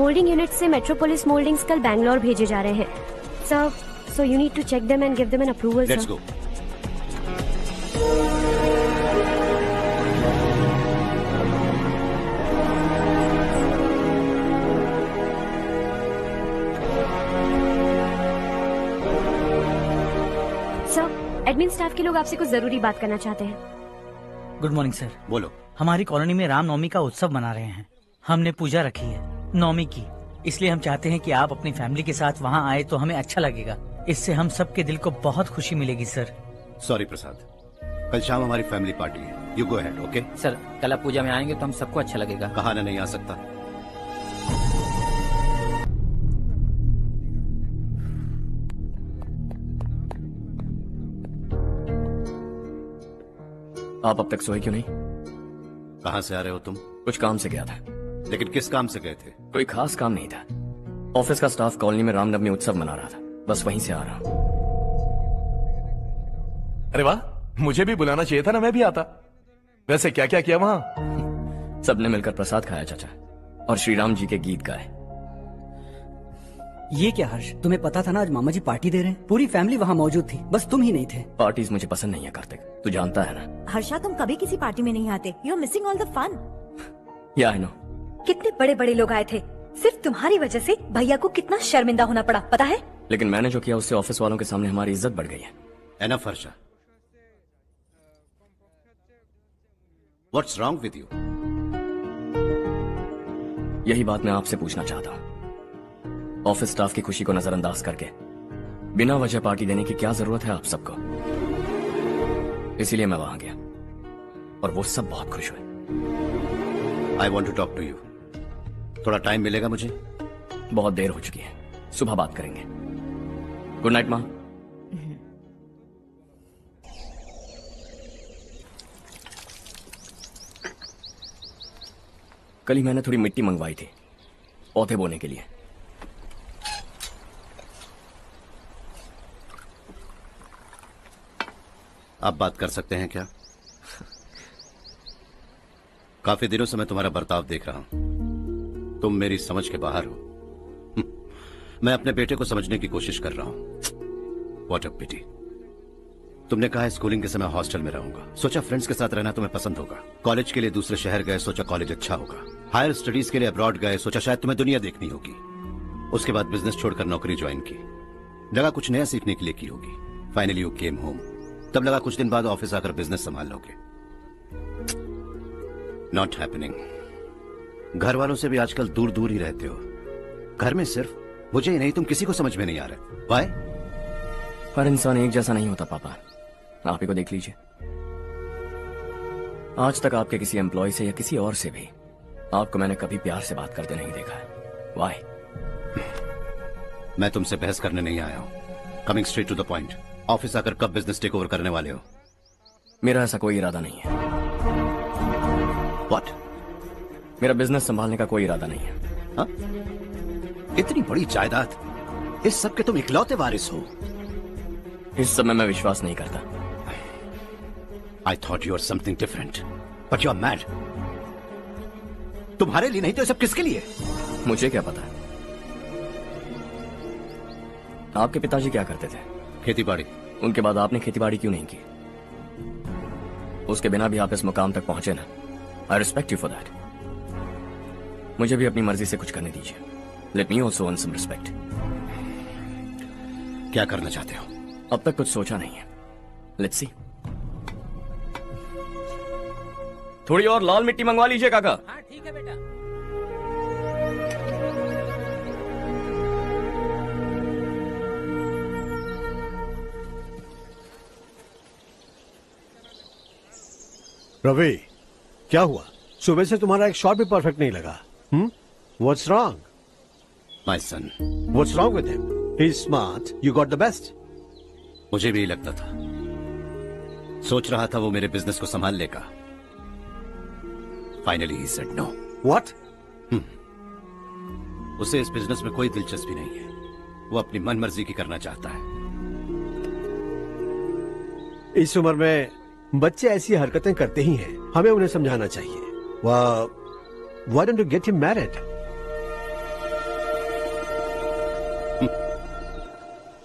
Moulding unit से metropolis mouldings कल बैंगलोर भेजे जा रहे हैं sir, so you need to check them and give them an approval. Let's go. Sir, admin staff के लोग आपसे कुछ जरूरी बात करना चाहते हैं। Good morning sir. बोलो। हमारी कॉलोनी में रामनवमी का उत्सव मना रहे हैं। हमने पूजा रखी है नवमी की, इसलिए हम चाहते हैं कि आप अपनी फैमिली के साथ वहाँ आए तो हमें अच्छा लगेगा। इससे हम सबके दिल को बहुत खुशी मिलेगी सर। सॉरी प्रसाद, कल शाम हमारी फैमिली पार्टी है। You go ahead. Okay sir, कल आप पूजा में आएंगे तो हम सबको अच्छा लगेगा। कहा ना नहीं आ सकता। आप अब तक सोए क्यों नहीं? कहाँ से आ रहे हो तुम? कुछ काम से गया था। लेकिन किस काम से गए थे? कोई खास काम नहीं था। ऑफिस का स्टाफ कॉलोनी में रामनवमी उत्सव मना रहा था, बस वहीं से आ रहा हूं। अरे वाह, मुझे भी बुलाना चाहिए था ना, मैं भी आता। वैसे क्या क्या किया वहां? सबने मिलकर प्रसाद खाया चाचा, और श्री राम जी के गीत गाए। ये क्या हर्ष, तुम्हें पता था ना आज मामा जी पार्टी दे रहे हैं? पूरी फैमिली वहाँ मौजूद थी, बस तुम ही नहीं थे। पार्टीज मुझे पसंद नहीं है कार्तिक, तू जानता है ना। हर्षा, तुम कभी किसी पार्टी में नहीं आते। You are missing all the fun. Yeah I no. कितने बड़े बड़े लोग आए थे, सिर्फ तुम्हारी वजह से भैया को कितना शर्मिंदा होना पड़ा, पता है? लेकिन मैंने जो किया उससे ऑफिस वालों के सामने हमारी इज्जत बढ़ गई है। Enough Harsha, what's wrong with you? यही बात मैं आपसे पूछना चाहता हूँ। ऑफिस स्टाफ की खुशी को नजरअंदाज करके बिना वजह पार्टी देने की क्या जरूरत है आप सबको? इसीलिए मैं वहां गया और वो सब बहुत खुश हुए। I want to talk to you. थोड़ा टाइम मिलेगा मुझे? बहुत देर हो चुकी है, सुबह बात करेंगे। गुड नाइट माँ। कल ही मैंने थोड़ी मिट्टी मंगवाई थी पौधे बोने के लिए। आप बात कर सकते हैं क्या? काफी दिनों से मैं तुम्हारा बर्ताव देख रहा हूं। तुम मेरी समझ के बाहर हो। मैं अपने बेटे को समझने की कोशिश कर रहा हूं। व्हाट अ पिटी। तुमने कहा स्कूलिंग के समय हॉस्टल में रहूंगा, सोचा फ्रेंड्स के साथ रहना तुम्हें पसंद होगा। कॉलेज के लिए दूसरे शहर गए, सोचा कॉलेज अच्छा होगा। हायर स्टडीज के लिए अब्रॉड गए, सोचा शायद तुम्हें दुनिया देखनी होगी। उसके बाद बिजनेस छोड़कर नौकरी ज्वाइन की, लगा कुछ नया सीखने के लिए की होगी। फाइनली यू केम होम, तब लगा कुछ दिन बाद ऑफिस आकर बिजनेस संभाल लोगे। Not happening. घर वालों से भी आजकल दूर दूर ही रहते हो। घर में सिर्फ मुझे ही नहीं, तुम किसी को समझ में नहीं आ रहे। व्हाई? हर इंसान एक जैसा नहीं होता पापा, आप ही को देख लीजिए। आज तक आपके किसी एम्प्लॉय से या किसी और से भी आपको मैंने कभी प्यार से बात करते नहीं देखा है। व्हाई? मैं तुमसे बहस करने नहीं आया हूं। Coming straight to the point. Office आकर कब बिजनेस टेक ओवर करने वाले हो? मेरा ऐसा कोई इरादा नहीं है। व्हाट? मेरा बिजनेस संभालने का कोई इरादा नहीं है। हा? इतनी बड़ी जायदाद, इस सब के तुम इकलौते वारिस हो। इस सब में मैं विश्वास नहीं करता। I thought you are something different, but you are mad. तुम्हारे लिए नहीं तो सब किसके लिए? मुझे क्या पता। आपके पिताजी क्या करते थे? खेतीबाड़ी। उनके बाद आपने खेतीबाड़ी क्यों नहीं की? उसके बिना भी आप इस मुकाम तक पहुंचे ना। I respect you for that. मुझे भी अपनी मर्जी से कुछ करने दीजिए। Let me also earn some respect. क्या करना चाहते हो? अब तक कुछ सोचा नहीं है। Let's see. थोड़ी और लाल मिट्टी मंगवा लीजिए काका। हाँ ठीक है बेटा। रवि, क्या हुआ? सुबह से तुम्हारा एक शॉट भी परफेक्ट नहीं लगा। What's wrong? My son. What's wrong with him? He's smart. You got the best. मुझे भी लगता था, सोच रहा था वो मेरे बिजनेस को संभाल लेगा। Finally he said no. What? उसे इस बिजनेस में कोई दिलचस्पी नहीं है। वो अपनी मन मर्जी की करना चाहता है। इस उम्र में बच्चे ऐसी हरकतें करते ही हैं, हमें उन्हें समझाना चाहिए। Why don't you get him married?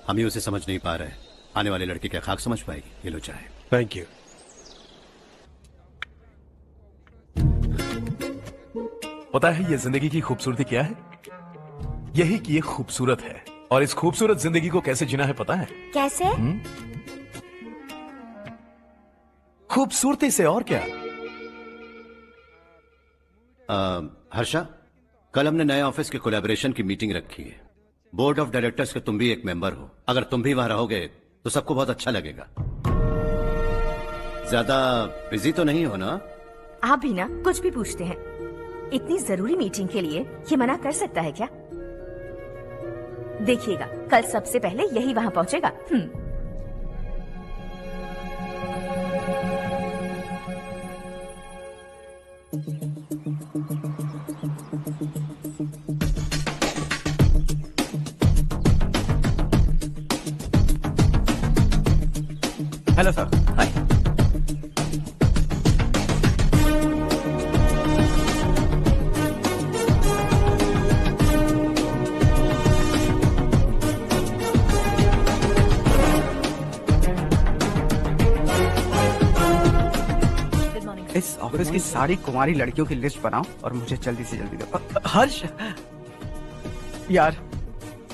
हम ही उसे समझ नहीं पा रहे, आने वाले लड़के क्या खाक समझ पाएगी? ये लो चाहे। Thank you. पता है ये जिंदगी की खूबसूरती क्या है? यही कि ये खूबसूरत है, और इस खूबसूरत जिंदगी को कैसे जीना है पता है? कैसे? खूबसूरती से, और क्या। हर्षा, कल हमने नए ऑफिस के कोलैबोरेशन की मीटिंग रखी है। बोर्ड ऑफ डायरेक्टर्स के तुम भी एक मेंबर हो। अगर तुम भी वहां रहोगे तो सबको बहुत अच्छा लगेगा। ज्यादा बिजी तो नहीं हो ना? आप भी ना कुछ भी पूछते हैं। इतनी जरूरी मीटिंग के लिए ये मना कर सकता है क्या? देखिएगा, कल सबसे पहले यही वहां पहुंचेगा। Hello sir. हाय। इस ऑफिस की सारी कुंवारी लड़कियों की लिस्ट बनाओ और मुझे जल्दी से जल्दी दो। हर्ष, यार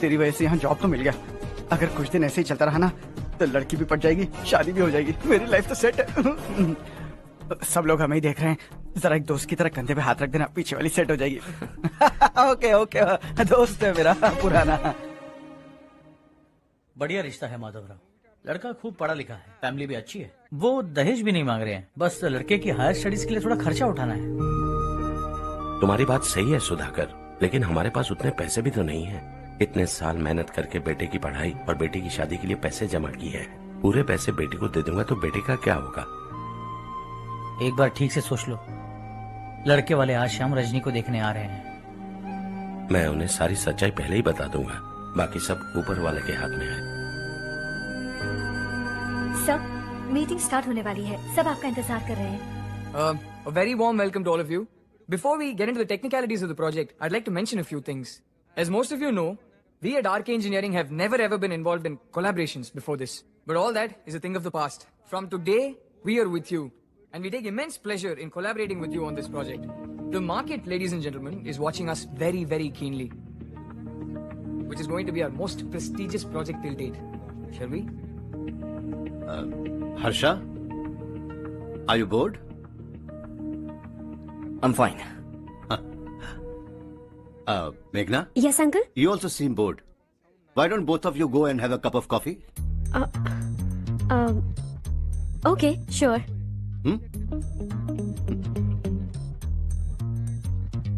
तेरी वजह से यहाँ जॉब तो मिल गया। अगर कुछ दिन ऐसे ही चलता रहा ना तो लड़की भी पट जाएगी, शादी भी हो जाएगी, मेरी लाइफ तो सेट है। सब लोग हमें ही देख रहे हैं, जरा एक दोस्त की तरह कंधे पे हाथ रख देना, पीछे वाली सेट हो जाएगी। ओके ओके, दोस्त है मेरा पुराना। बढ़िया रिश्ता है माधवराव। लड़का खूब पढ़ा लिखा है, फैमिली भी अच्छी है। वो दहेज भी नहीं मांग रहे हैं, बस लड़के की हायर स्टडीज के लिए थोड़ा खर्चा उठाना है। तुम्हारी बात सही है सुधाकर, लेकिन हमारे पास उतने पैसे भी तो नहीं है। इतने साल मेहनत करके बेटे की पढ़ाई और बेटे की शादी के लिए पैसे जमा किए हैं। पूरे पैसे बेटे को दे दूंगा तो बेटे का क्या होगा? एक बार ठीक से सोच लो। लड़के वाले आज शाम रजनी को देखने आ रहे हैं। मैं उन्हें सारी सच्चाई पहले ही बता दूंगा, बाकी सब ऊपर वाले के हाथ में है। सब मीटिंग स्टार्ट होने वाली है, सब आपका इंतजार कर रहे हैं। A very warm welcome to all of you. Before we get into the technicalities of the project, I'd like to mention a few things. As most of you know, we at RK Engineering have never ever been involved in collaborations before this. But all that is a thing of the past. From today, we are with you. And we take immense pleasure in collaborating with you on this project. The market, ladies and gentlemen, is watching us very, very keenly. Which is going to be our most prestigious project till date. Shall we? Harsha, are you bored? I'm fine. Meghna? Yes, uncle? You also seem bored. Why don't both of you go and have a cup of coffee? Okay, sure.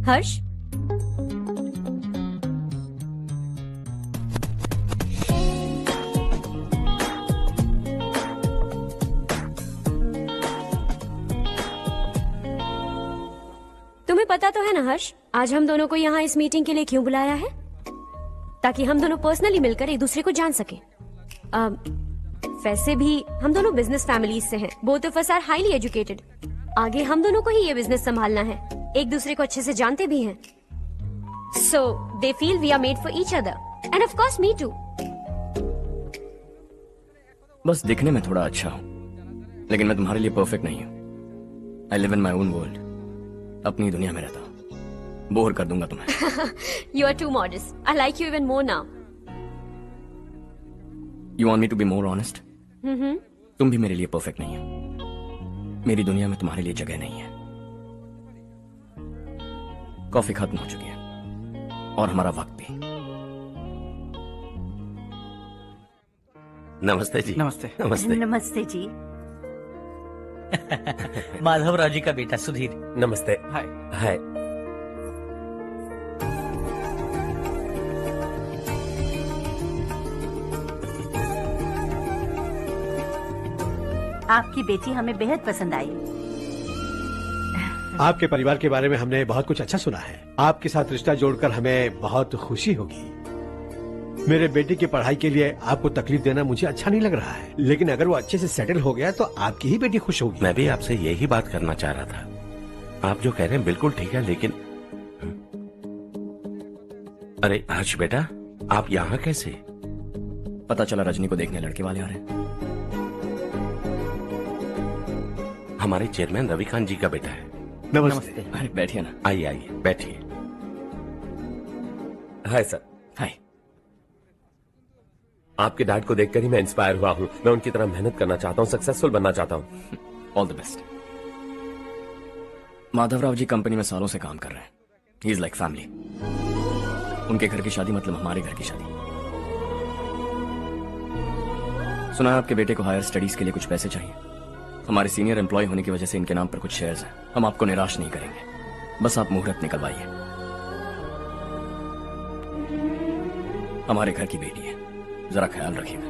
Harsh? तुम्हें पता तो है ना हर्ष, आज हम दोनों को यहाँ इस मीटिंग के लिए क्यों बुलाया है? ताकि हम दोनों पर्सनली मिलकर एक दूसरे को जान सके। वैसे भी हम दोनों बिजनेस फैमिलीज से हैं। Both of us are highly educated. आगे हम दोनों को ही ये बिजनेस संभालना है। एक दूसरे को अच्छे से जानते भी हैं। So they feel we are made for each other and of course me too. बस दिखने में थोड़ा अच्छा हूँ, लेकिन मैं तुम्हारे लिए परफेक्ट नहीं हूँ। I live in my own world. अपनी दुनिया में रहता हूँ। बोर कर दूंगा तुम्हें। You are too modest. I like you even more now. You want me to be more honest? तुम भी मेरे लिए परफेक्ट नहीं हो। मेरी दुनिया में तुम्हारे लिए जगह नहीं है। कॉफी खत्म हो चुकी है और हमारा वक्त भी। नमस्ते जी। नमस्ते। नमस्ते। नमस्ते जी। माधवराव जी का बेटा सुधीर। नमस्ते। हाय। हाय। आपकी बेटी हमें बेहद पसंद आई। आपके परिवार के बारे में हमने बहुत कुछ अच्छा सुना है। आपके साथ रिश्ता जोड़कर हमें बहुत खुशी होगी। मेरे बेटे की पढ़ाई के लिए आपको तकलीफ देना मुझे अच्छा नहीं लग रहा है, लेकिन अगर वो अच्छे से सेटल हो गया तो आपकी ही बेटी खुश होगी। मैं भी आपसे यही बात करना चाह रहा था। आप जो कह रहे हैं बिल्कुल ठीक है, लेकिन अरे हर्ष बेटा, आप यहाँ कैसे? पता चला रजनी को देखने लड़के वाले आ रहे हैं। हमारे चेयरमैन रविकांत जी का बेटा है। नमस्ते। अरे बैठिए ना। आइए आइए बैठिए। Hi sir. हाय। आपके डैड को देखकर ही मैं इंस्पायर हुआ हूँ। मैं उनकी तरह मेहनत करना चाहता हूँ, सक्सेसफुल बनना चाहता हूँ। All the best. Madhavrao ji company में सालों से काम कर रहे हैं। He is like family. उनके घर की शादी मतलब हमारे घर की शादी। सुना है आपके बेटे को हायर स्टडीज के लिए कुछ पैसे चाहिए। हमारे सीनियर एम्प्लॉय होने की वजह से इनके नाम पर कुछ शेयर्स हैं। हम आपको निराश नहीं करेंगे, बस आप मुहूर्त निकलवाइए। हमारे घर की बेटी है, जरा ख्याल रखिएगा।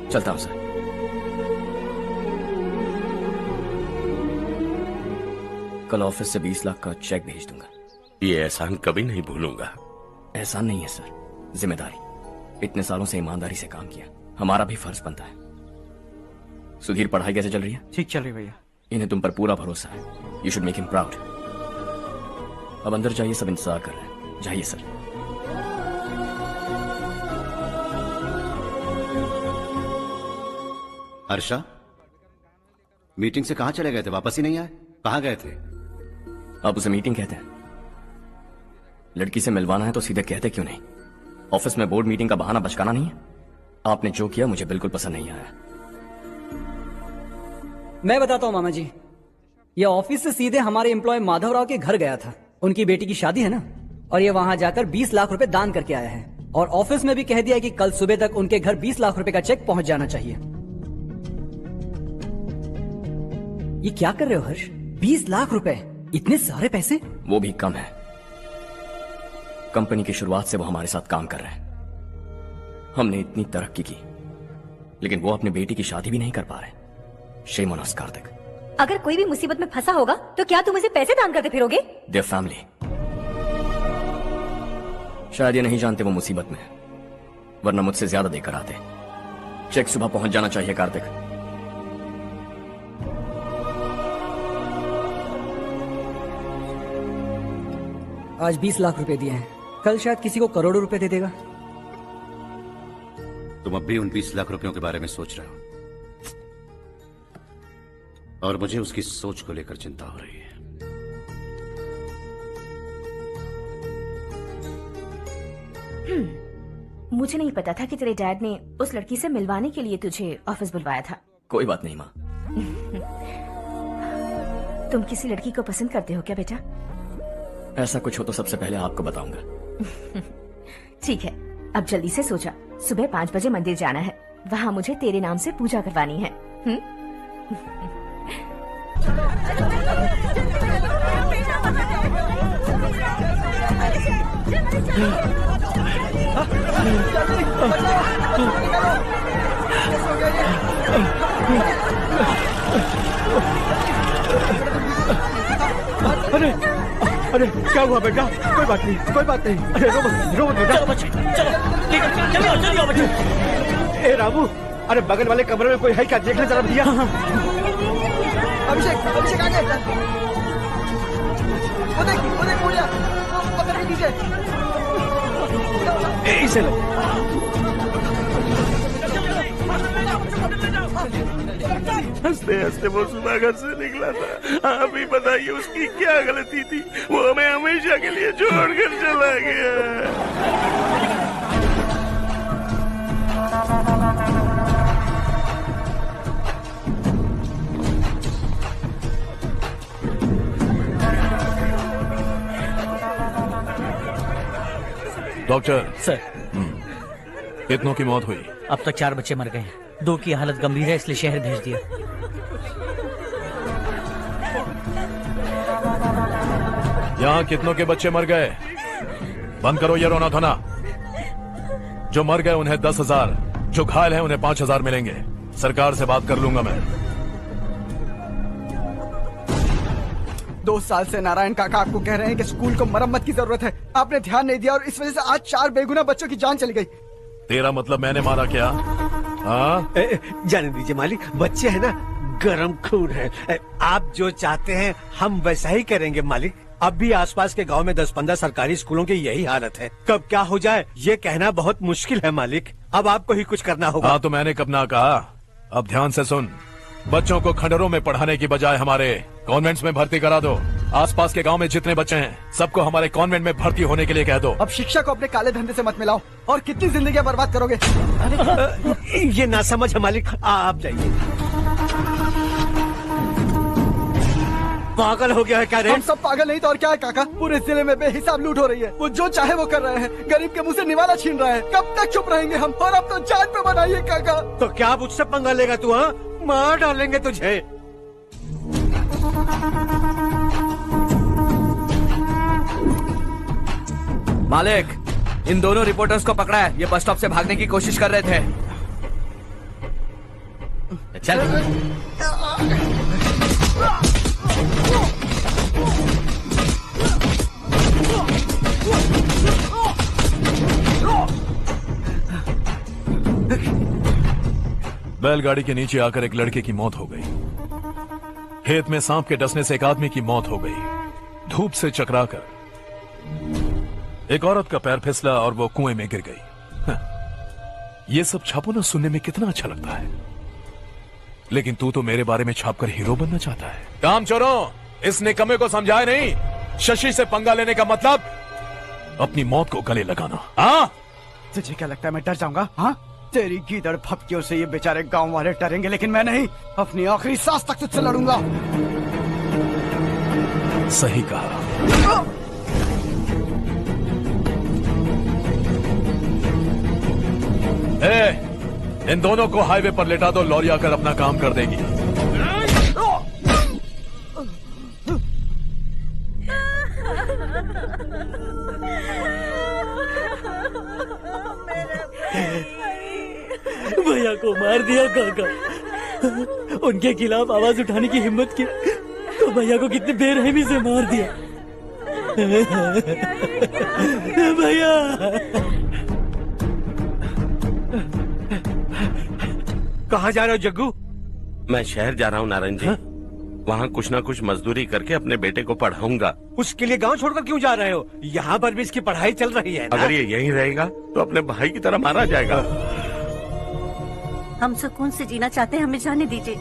चलता हूं सर। कल ऑफिस से 20 लाख का चेक भेज दूंगा। ये एहसान कभी नहीं भूलूंगा। एहसान नहीं है सर, जिम्मेदारी। इतने सालों से ईमानदारी से काम किया, हमारा भी फर्ज बनता है। सुधीर, पढ़ाई कैसे चल रही है? ठीक चल रही भैया। इन्हें तुम पर पूरा भरोसा है। You should make him proud. अब अंदर जाइए, सब इंतजार कर रहे हैं। जाइए सर। हर्षा, मीटिंग से कहां चले गए थे? वापस ही नहीं आए? कहां गए थे? आप उसे मीटिंग कहते हैं? लड़की से मिलवाना है तो सीधे कहते क्यों नहीं? ऑफिस में बोर्ड मीटिंग का बहाना बचकाना नहीं है। आपने जो किया मुझे बिल्कुल पसंद नहीं आया। मैं बताता हूँ मामा जी, ये ऑफिस से सीधे हमारे एम्प्लॉय माधवराव के घर गया था। उनकी बेटी की शादी है ना, और ये वहां जाकर 20 लाख रुपए दान करके आया है। और ऑफिस में भी कह दिया कि कल सुबह तक उनके घर 20 लाख रुपए का चेक पहुंच जाना चाहिए। ये क्या कर रहे हो हर्ष? 20 लाख रुपए, इतने सारे पैसे? वो भी कम है। कंपनी की शुरुआत से वो हमारे साथ काम कर रहे हैं। हमने इतनी तरक्की की, लेकिन वो अपनी बेटी की शादी भी नहीं कर पा रहे। Shame on us Kartik. अगर कोई भी मुसीबत में फंसा होगा तो क्या तुम उसे पैसे दान करते फिरोगे? Their family. शायद ये नहीं जानते वो मुसीबत में है, वरना मुझसे ज्यादा देकर आते। चेक सुबह पहुंच जाना चाहिए कार्तिक। आज 20 लाख रुपए दिए हैं, कल शायद किसी को करोड़ों रुपए दे देगा। तुम अब भी उन 20 लाख रुपयों के बारे में सोच रहे हो, और मुझे उसकी सोच को लेकर चिंता हो रही है। मुझे नहीं पता था कि तेरे डैड ने उस लड़की से मिलवाने के लिए तुझे ऑफिस बुलवाया था। कोई बात नहीं माँ। तुम किसी लड़की को पसंद करते हो क्या बेटा? ऐसा कुछ हो तो सबसे पहले आपको बताऊंगा। ठीक है, अब जल्दी से सो जा। सुबह 5 बजे मंदिर जाना है, वहाँ मुझे तेरे नाम से पूजा करवानी है। अरे अरे क्या हुआ बेटा? कोई बात नहीं, कोई बात नहीं। अरे रो मत बेटा। चलो बच्चे, चलो जल्दी आओ बच्चे। ए रामू, अरे बगल वाले कमरे में कोई है क्या? देखना जरा भैया। अभिषेक आ गया। वो देख पूजा, वो पकड़ के नीचे। इसे लो। हंसते हंसते वो सुबह घर से निकला था। आप ही बताइए उसकी क्या गलती थी? वो हमें हमेशा के लिए छोड़कर चला गया। डॉक्टर सर, कितनों की मौत हुई? अब तक 4 बच्चे मर गए हैं। 2 की हालत गंभीर है, इसलिए शहर भेज दिया। यहाँ कितनों के बच्चे मर गए? बंद करो ये रोना धोना। जो मर गए उन्हें 10,000, जो घायल हैं उन्हें 5,000 मिलेंगे। सरकार से बात कर लूंगा मैं। 2 साल से नारायण काका आपको कह रहे हैं कि स्कूल को मरम्मत की जरूरत है। आपने ध्यान नहीं दिया और इस वजह से आज 4 बेगुनाह बच्चों की जान चली गई। तेरा मतलब मैंने मारा क्या? हाँ, जाने दीजिए मालिक, बच्चे हैं ना, गरम खून है। आप जो चाहते हैं हम वैसा ही करेंगे मालिक। अब भी आसपास के गांव में 10-15 सरकारी स्कूलों की यही हालत है। कब क्या हो जाए ये कहना बहुत मुश्किल है मालिक। अब आपको ही कुछ करना होगा। हाँ तो मैंने कब ना कहा। अब ध्यान से सुन, बच्चों को खंडरों में पढ़ाने की बजाय हमारे कॉन्वेंट्स में भर्ती करा दो। आसपास के गांव में जितने बच्चे हैं सबको हमारे कॉन्वेंट में भर्ती होने के लिए कह दो। अब शिक्षा को अपने काले धंधे से मत मिलाओ। और कितनी जिंदगियां बर्बाद करोगे? ये ना समझ है मालिक, आप जाइए। पागल हो गया है क्या रे? हम सब पागल नहीं तो और क्या है काका। पूरे जिले में बेहिसाब लूट हो रही है। वो जो चाहे वो कर रहे हैं। गरीब के मुंह से निवाला छीन रहा है। कब तक चुप रहेंगे हम? और अब तो जान पे बनाइए काका। तो क्या मुझसे पंगा लेगा तू? हाँ, मार डालेंगे तुझे। मालिक, इन दोनों रिपोर्टर्स को पकड़ा है। ये बस स्टॉप से भागने की कोशिश कर रहे थे। चल। बैलगाड़ी के नीचे आकर एक लड़के की मौत हो गई। खेत में सांप के डसने से एक आदमी की मौत हो गई। धूप से चकराकर एक औरत का पैर फिसला और वो कुएं में गिर गई। ये सब छापो ना, सुनने में कितना अच्छा लगता है। लेकिन तू तो मेरे बारे में छापकर हीरो बनना चाहता है। काम चोरों, इस निकम्मे को समझाए नहीं। शशि से पंगा लेने का मतलब अपनी मौत को गले लगाना। हाँ, तुझे क्या लगता है मैं डर जाऊंगा? हाँ, तेरी गीदड़ फपकियों से ये बेचारे गांव वाले डरेंगे, लेकिन मैं नहीं। अपनी आखिरी सांस तक तुझसे लड़ूंगा। सही कहा। इन दोनों को हाईवे पर लेटा दो। लॉरी आकर अपना काम कर देगी। भैया को मार दिया काका। उनके खिलाफ आवाज उठाने की हिम्मत की तो भैया को कितनी बेरहमी से मार दिया। भैया कहाँ जा रहे हो जग्गू? मैं शहर जा रहा हूँ नारायण जी। वहाँ कुछ ना कुछ मजदूरी करके अपने बेटे को पढ़ाऊंगा। उसके लिए गांव छोड़कर क्यों जा रहे हो? यहाँ पर भी इसकी पढ़ाई चल रही है ना? अगर ये यहीं रहेगा तो अपने भाई की तरह मारा जाएगा। हम सुकून से जीना चाहते हैं, हमें जाने दीजिए।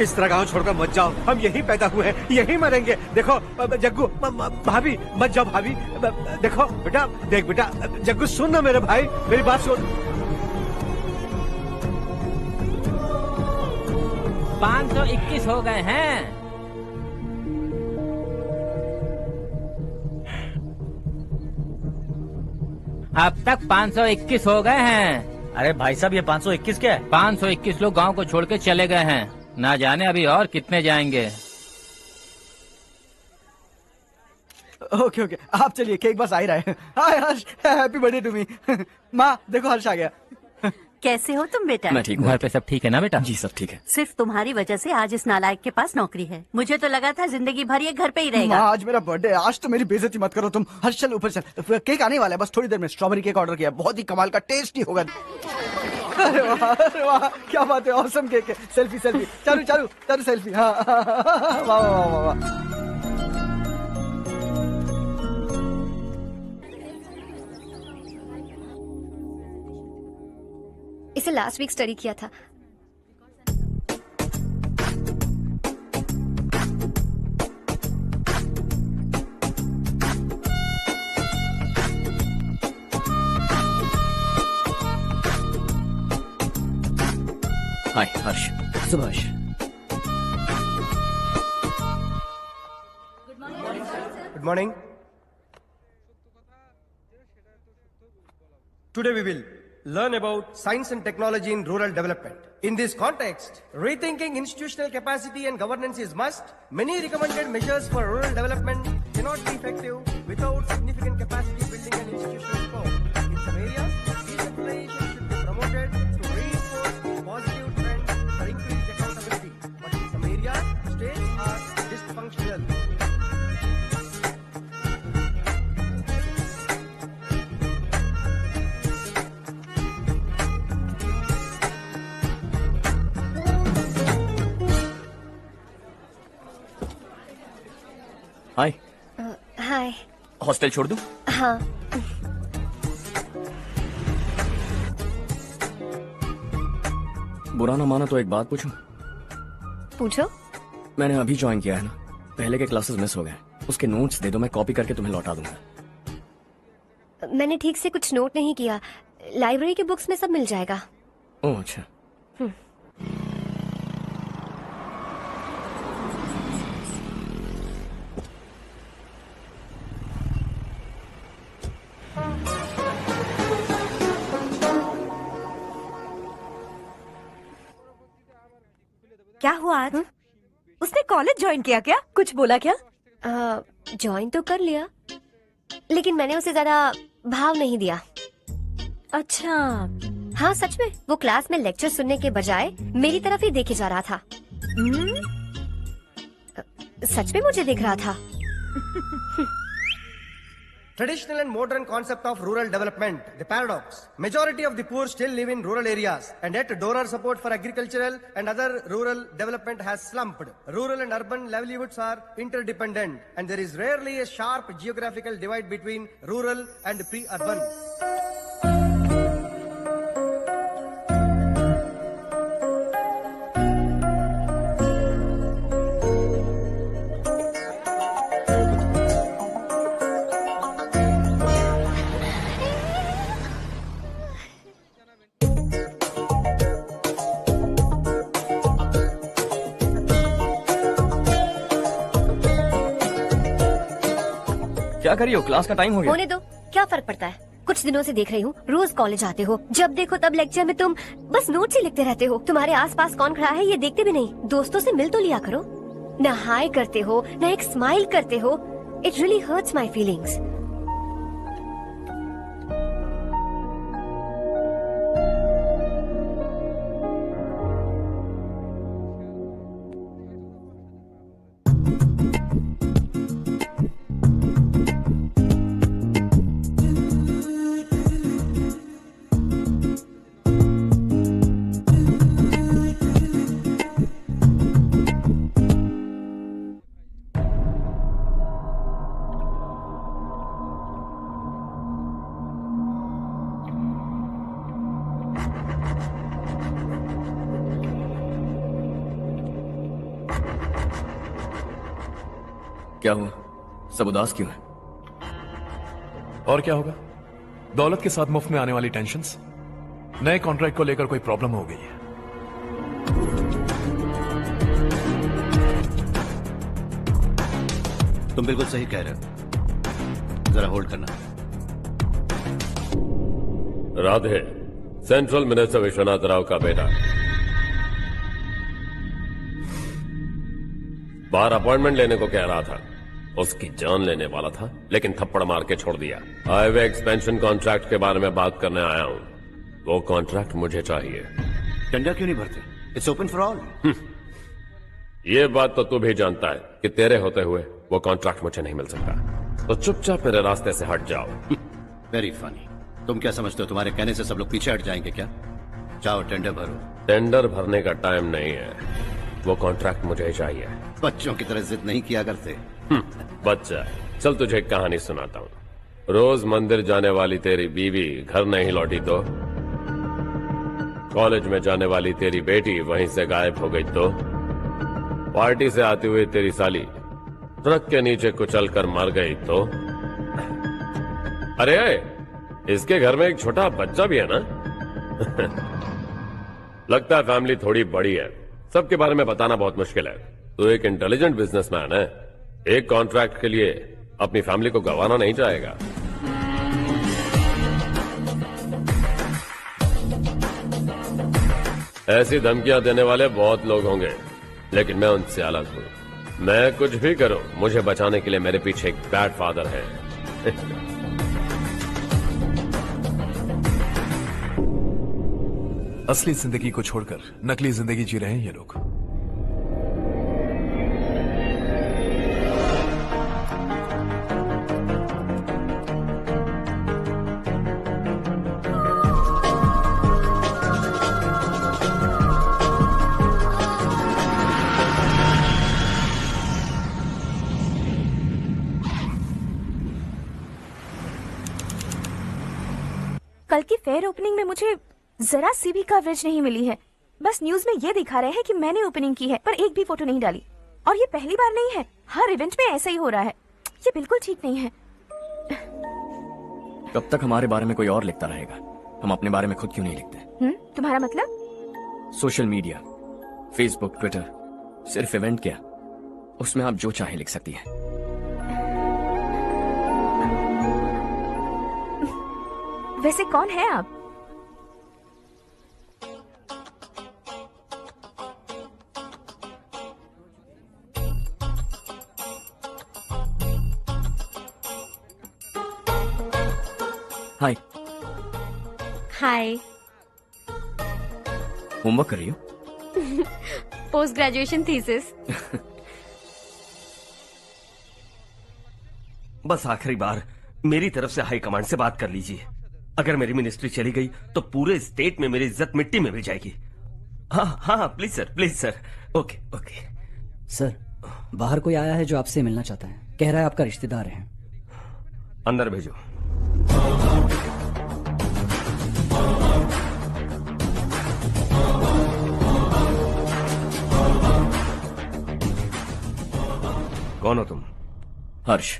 इस तरह गांव छोड़कर मत जाओ। हम यहीं पैदा हुए हैं, यहीं मरेंगे। देखो जग्गू, भाभी मत जाओ। भाभी देखो बेटा, देख बेटा, जग्गू सुन ना मेरे भाई, मेरी बात सुन। 521 हो गए हैं। अब तक 521 हो गए हैं। अरे भाई साहब, ये 521 क्या है? 521 लोग गांव को छोड़ के चले गए हैं। ना जाने अभी और कितने जाएंगे। ओके ओके, आप चलिए, केक बस आ ही रहा है। हाय हर्ष, हैप्पी बर्थडे टू मी। माँ देखो, हर्ष आ गया। कैसे हो तुम बेटा? मैं ठीक हूँ। घर पे सब ठीक है ना बेटा? जी सब ठीक है। सिर्फ तुम्हारी वजह से आज इस नालायक के पास नौकरी है। मुझे तो लगा था जिंदगी भर ये घर पे ही रहेगा। माँ आज मेरा बर्थडे है, आज तो मेरी बेइज्जती मत करो तुम। हर्ष चल ऊपर चल, केक आने वाला है बस थोड़ी देर में। स्ट्रॉबेरी केक ऑर्डर किया, बहुत ही कमाल का टेस्टी होगा। अरे वाह, क्या बात है, ऑसम केक है। Selfie selfie, Charu Charu Charu selfie. हाँ वाह वाह वाह वाह। इसे लास्ट वीक स्टडी किया था। हाय हर्ष। Subhash. Good morning. Today we will learn about science and technology in rural development. In this context, rethinking institutional capacity and governance is must. Many recommended measures for rural development cannot be effective without significant capacity building and institutional support. In some areas, decentralization should be promoted to reinforce positive trends for increased accountability. But in some areas, states are dysfunctional. Hi. Hostel छोड़ दूं? हाँ। बुरा ना माना तो एक बात पूछूं? पूछो। मैंने अभी ज्वाइन किया है ना, पहले के क्लासेस मिस हो गए। उसके नोट्स दे दो, मैं कॉपी करके तुम्हें लौटा दूंगा। मैंने ठीक से कुछ नोट नहीं किया। लाइब्रेरी के बुक्स में सब मिल जाएगा। ओह अच्छा। क्या हुआ आज? उसने कॉलेज ज्वाइन किया क्या? कुछ बोला क्या? ज्वाइन तो कर लिया, लेकिन मैंने उसे ज्यादा भाव नहीं दिया। अच्छा। हाँ सच में, वो क्लास में लेक्चर सुनने के बजाय मेरी तरफ ही देखे जा रहा था। सच में मुझे देख रहा था। Traditional and modern concept of rural development, the paradox. Majority of the poor still live in rural areas, and yet donor support for agricultural and other rural development has slumped. Rural and urban livelihoods are interdependent, and there is rarely a sharp geographical divide between rural and pre-urban. क्या करी हो? Class का time हो गया। होने दो, क्या फर्क पड़ता है? कुछ दिनों से देख रही हूँ, रोज कॉलेज आते हो, जब देखो तब लेक्चर में तुम बस नोट्स ही लिखते रहते हो। तुम्हारे आसपास कौन खड़ा है ये देखते भी नहीं। दोस्तों से मिल तो लिया करो। न हाय करते हो, न एक स्माइल करते हो। It really hurts my feelings. क्या हुआ? सब उदास क्यों है? और क्या होगा? दौलत के साथ मुफ्त में आने वाली टेंशन्स। नए कॉन्ट्रैक्ट को लेकर कोई प्रॉब्लम हो गई है। तुम बिल्कुल सही कह रहे हो, जरा होल्ड करना। राधे, सेंट्रल मिनिस्टर विश्वनाथ राव का बेटा, बाहर अपॉइंटमेंट लेने को कह रहा था। उसकी जान लेने वाला था, लेकिन थप्पड़ मार के छोड़ दिया। हाईवे एक्सपेंशन कॉन्ट्रैक्ट के बारे में बात करने आया हूं। वो कॉन्ट्रैक्ट मुझे चाहिए। टेंडर क्यों नहीं भरते? It's open for all. ये बात तो तू भी जानता है कि तेरे होते हुए वो कॉन्ट्रैक्ट मुझे नहीं मिल सकता। तो चुपचाप मेरे रास्ते से हट जाओ। Very funny. तुम क्या समझते हो, तुम्हारे कहने से सब लोग पीछे हट जाएंगे क्या? जाओ टेंडर भरो। टेंडर भरने का टाइम नहीं है, वो कॉन्ट्रैक्ट मुझे चाहिए। बच्चों की तरह जिद नहीं किया करते। बच्चा, चल तुझे एक कहानी सुनाता हूँ। रोज मंदिर जाने वाली तेरी बीवी घर नहीं लौटी तो, कॉलेज में जाने वाली तेरी बेटी वहीं से गायब हो गई तो, पार्टी से आती हुई तेरी साली ट्रक के नीचे कुचल कर मर गई तो। अरे इसके घर में एक छोटा बच्चा भी है ना। लगता है फैमिली थोड़ी बड़ी है, सबके बारे में बताना बहुत मुश्किल है। तो एक इंटेलिजेंट बिजनेसमैन है, एक कॉन्ट्रैक्ट के लिए अपनी फैमिली को गंवाना नहीं चाहेगा। ऐसी धमकियां देने वाले बहुत लोग होंगे, लेकिन मैं उनसे अलग हूं। मैं कुछ भी करूं, मुझे बचाने के लिए मेरे पीछे एक बैड फादर है। असली जिंदगी को छोड़कर नकली जिंदगी जी रहे हैं ये लोग। कल की फेयर ओपनिंग में मुझे जरा सी भी कवरेज नहीं मिली है। बस न्यूज में ये दिखा रहे हैं कि मैंने ओपनिंग की है, पर एक भी फोटो नहीं डाली। और ये पहली बार नहीं है, हर इवेंट में ऐसा ही हो रहा है। ये बिल्कुल ठीक नहीं है। कब तक हमारे बारे में कोई और लिखता रहेगा? हम अपने बारे में खुद क्यों नहीं लिखते? तुम्हारा मतलब? सोशल मीडिया, फेसबुक, ट्विटर, सिर्फ इवेंट क्या, उसमें आप जो चाहे लिख सकती हैं। वैसे कौन है आप? हाय। हाय। होमवर्क कर रही हो? Post graduation thesis. बस आखिरी बार मेरी तरफ से हाई कमांड से बात कर लीजिए। अगर मेरी मिनिस्ट्री चली गई तो पूरे स्टेट में मेरी इज्जत मिट्टी में मिल जाएगी। हाँ हाँ please sir, please sir. Okay okay. Sir, बाहर कोई आया है जो आपसे मिलना चाहता है। कह रहा है आपका रिश्तेदार है। अंदर भेजो। कौन हो तुम? हर्ष।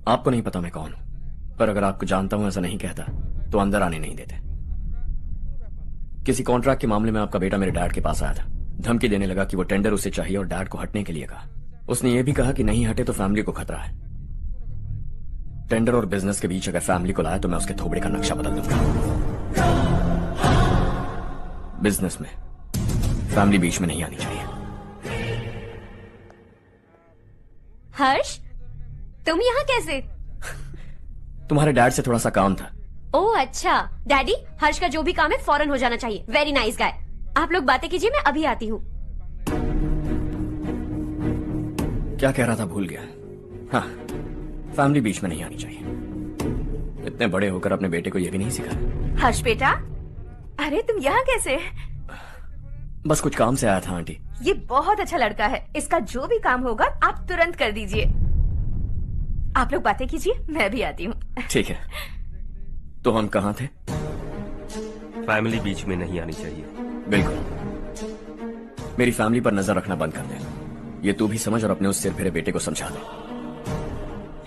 आपको नहीं पता मैं कौन हूं, पर अगर आपको जानता हूं ऐसा नहीं कहता तो अंदर आने नहीं देते। किसी कॉन्ट्रैक्ट के मामले में आपका बेटा मेरे डैड के पास आया था। धमकी देने लगा कि वो टेंडर उसे चाहिए और डैड को हटने के लिए कहा। उसने ये भी कहा कि नहीं हटे तो फैमिली को खतरा है। टेंडर और बिजनेस के बीच अगर फैमिली को लाया तो मैं उसके थोबड़े का नक्शा बदल दूंगा। बिजनेस में फैमिली बीच में नहीं आनी चाहिए। हर्ष, तुम यहाँ कैसे? तुम्हारे डैड से थोड़ा सा काम था। ओह अच्छा। डैडी, हर्ष का जो भी काम है फौरन हो जाना चाहिए। Very nice guy. आप लोग बातें कीजिए, मैं अभी आती हूँ। क्या कह रहा था भूल गया। हाँ, फैमिली बीच में नहीं आनी चाहिए। इतने बड़े होकर अपने बेटे को यह भी नहीं सिखाया। हर्ष बेटा, अरे तुम यहाँ कैसे? बस कुछ काम से आया था आंटी। ये बहुत अच्छा लड़का है। इसका जो भी काम होगा आप तुरंत कर दीजिए। आप लोग बातें कीजिए, मैं भी आती हूँ। ठीक है। तो हम कहाँ थे? फैमिली बीच में नहीं आनी चाहिए। बिल्कुल। मेरी फैमिली पर नजर रखना बंद कर दे। ये तू भी समझ और अपने उस सिर फिरे बेटे को समझा दे।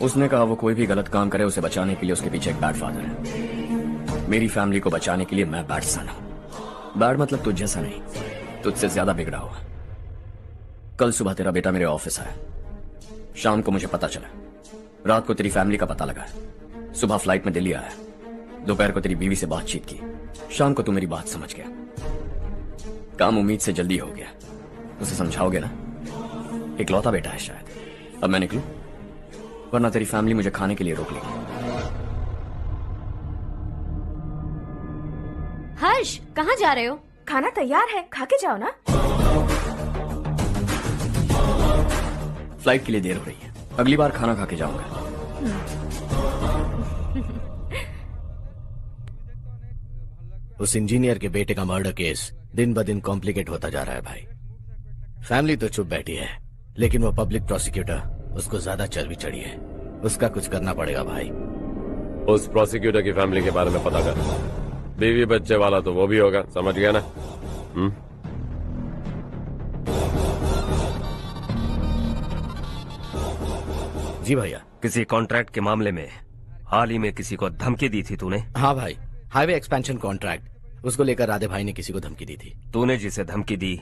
उसने कहा वो कोई भी गलत काम करे उसे बचाने के लिए उसके पीछे एक बैड फादर है। मेरी फैमिली को बचाने के लिए मैं बैड सन हूं। बैड मतलब तुझ जैसा नहीं, तुझसे ज्यादा बिगड़ा हुआ। कल सुबह तेरा बेटा मेरे ऑफिस आया। शाम को मुझे पता चला। रात को तेरी फैमिली का पता लगा। सुबह फ्लाइट में दिल्ली आया। दोपहर को तेरी बीवी से बातचीत की। शाम को तू मेरी बात समझ गया। काम उम्मीद से जल्दी हो गया। उसे समझाओगे ना? इकलौता बेटा है शायद। अब मैं निकलूं, वरना तेरी फैमिली मुझे खाने के लिए रोक लेगी। हर्ष, कहाँ जा रहे हो? खाना तैयार है, खा के जाओ ना। फ्लाइट के लिए देर हो रही है। अगली बार खाना खा के जाऊंगा। उस इंजीनियर के बेटे का मर्डर केस दिन ब दिन कॉम्प्लिकेट होता जा रहा है भाई। फैमिली तो चुप बैठी है, लेकिन वो पब्लिक प्रोसिक्यूटर उसको ज्यादा चर्बी चढ़ी है। उसका कुछ करना पड़ेगा भाई। उस प्रोसिक्यूटर की फैमिली के बारे में पता कर। बीवी बच्चे वाला तो वो भी होगा, समझ गया ना? जी भैया। किसी कॉन्ट्रैक्ट के मामले में हाल ही में किसी को धमकी दी थी तूने? हाँ भाई, हाईवे एक्सपेंशन कॉन्ट्रैक्ट, उसको लेकर राधे भाई ने किसी को धमकी दी थी। तूने जिसे धमकी दी,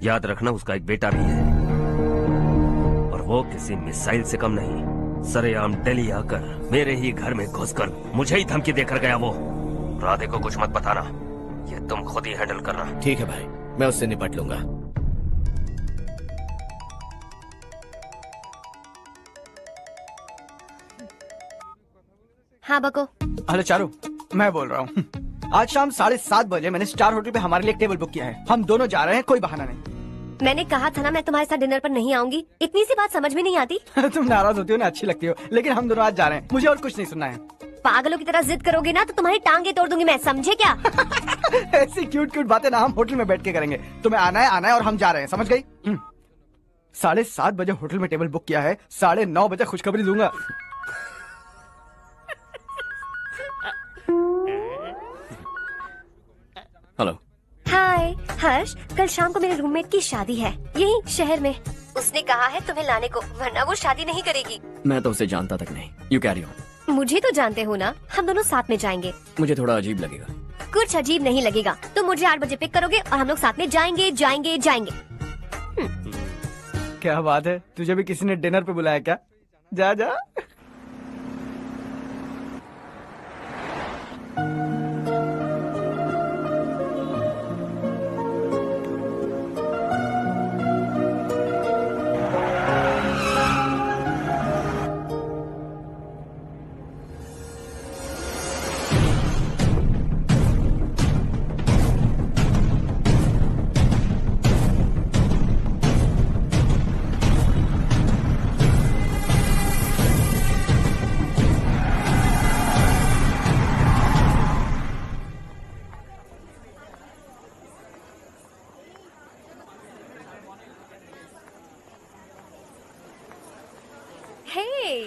याद रखना उसका एक बेटा भी है, और वो किसी मिसाइल से कम नहीं। सरेआम दिल्ली आकर मेरे ही घर में घुसकर मुझे ही धमकी देकर गया वो। राधे को कुछ मत बताना, ये तुम खुद ही हैंडल करना। ठीक है भाई, मैं उससे निपट लूंगा। हाँ बको। हेलो चारू, मैं बोल रहा हूँ। आज शाम 7:30 बजे मैंने स्टार होटल पे हमारे लिए एक टेबल बुक किया है। हम दोनों जा रहे हैं, कोई बहाना नहीं। मैंने कहा था ना मैं तुम्हारे साथ डिनर पर नहीं आऊंगी। इतनी सी बात समझ में नहीं आती? तुम नाराज होती हो ना, अच्छी लगती हो, लेकिन हम दोनों आज जा रहे हैं। मुझे और कुछ नहीं सुनना है। पागलों की तरह जिद करोगे ना तो तुम्हारी टांगे तोड़ दूंगी मैं, समझे क्या? ऐसी क्यूट क्यूट बातें ना हम होटल में बैठ के करेंगे। तुम्हें आना है और हम जा रहे हैं, समझ गई? 7:30 बजे होटल में टेबल बुक किया है, 9:30 बजे खुशखबरी दूंगा। हेलो। हाय हर्ष, कल शाम को मेरे रूममेट की शादी है यही शहर में। उसने कहा है तुम्हें लाने को, वरना वो शादी नहीं करेगी। मैं तो उसे जानता तक नहीं। You carry on. मुझे तो जानते हो ना, हम दोनों साथ में जाएंगे। मुझे थोड़ा अजीब लगेगा। कुछ अजीब नहीं लगेगा। तुम मुझे 8 बजे पिक करोगे और हम लोग साथ में जाएंगे जाएंगे जाएंगे। क्या बात है, तुझे भी किसी ने डिनर पे बुलाया क्या? जा जा।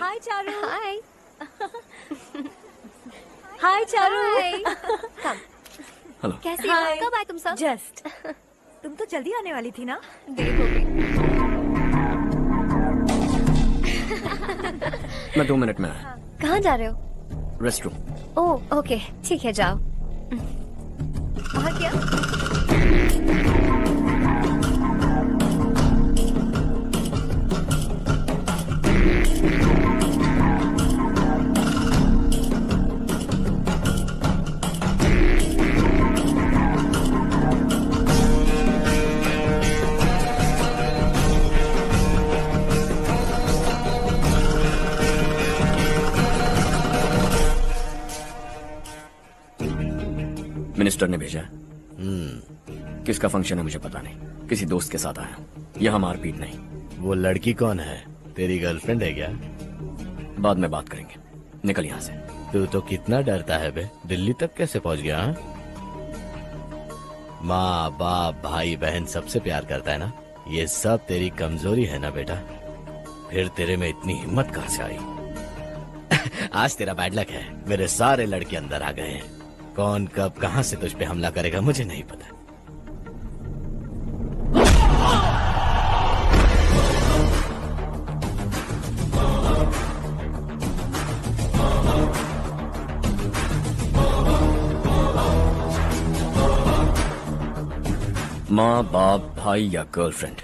हाय चारू। हाय हाय चारू। हेलो। कैसे हो? कब आए तुम सब? जस्ट। तुम तो जल्दी आने वाली थी ना? देर हो गई। मैं 2 मिनट में आया। कहाँ जा रहे हो? Rest room. ओह ओके, ठीक है जाओ। और क्या? मिनिस्टर ने भेजा है। किसका फंक्शन है मुझे पता नहीं। किसी दोस्त के साथ आया। यहाँ मारपीट नहीं। वो लड़की कौन है? तेरी गर्लफ्रेंड है क्या? बाद में बात करेंगे। निकल यहाँ से। तू तो कितना डरता है बे। दिल्ली तक कैसे पहुँच गया? हाँ? माँ बाप भाई बहन सबसे प्यार करता है ना? ये सब तेरी कमजोरी है ना बेटा? फिर तेरे में इतनी हिम्मत कहाँ से आई? आज तेरा बैड लक है। मेरे सारे लड़के अंदर आ गए हैं। कौन कब कहां से तुझ पे हमला करेगा मुझे नहीं पता। माँ बाप भाई या गर्लफ्रेंड,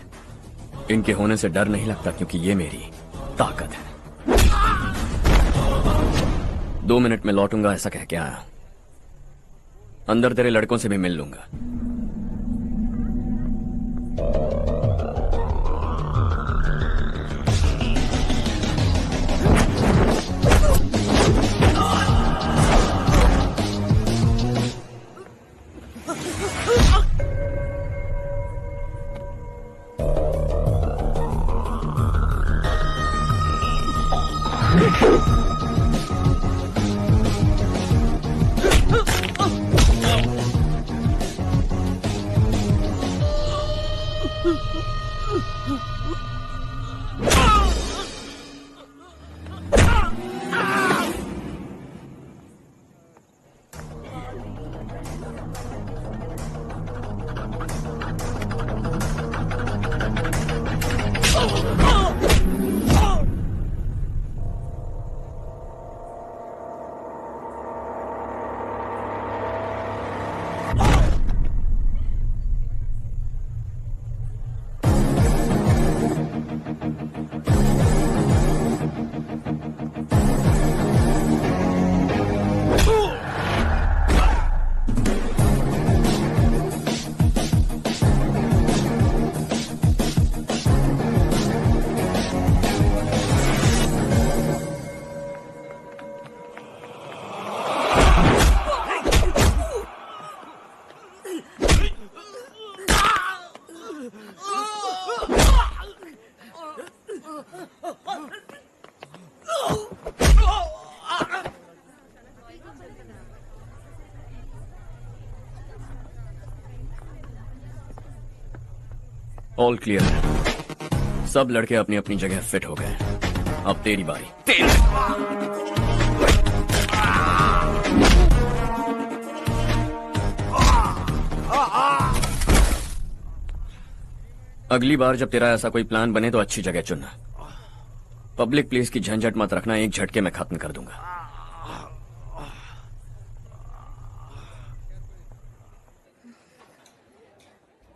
इनके होने से डर नहीं लगता क्योंकि ये मेरी ताकत है। 2 मिनट में लौटूंगा ऐसा कह के आया। अंदर तेरे लड़कों से भी मिल लूंगा। ऑल क्लियर है। सब लड़के अपनी अपनी जगह फिट हो गए। अब तेरी बारी। अगली बार जब तेरा ऐसा कोई प्लान बने तो अच्छी जगह चुनना। पब्लिक प्लेस की झंझट मत रखना, एक झटके में खत्म कर दूंगा।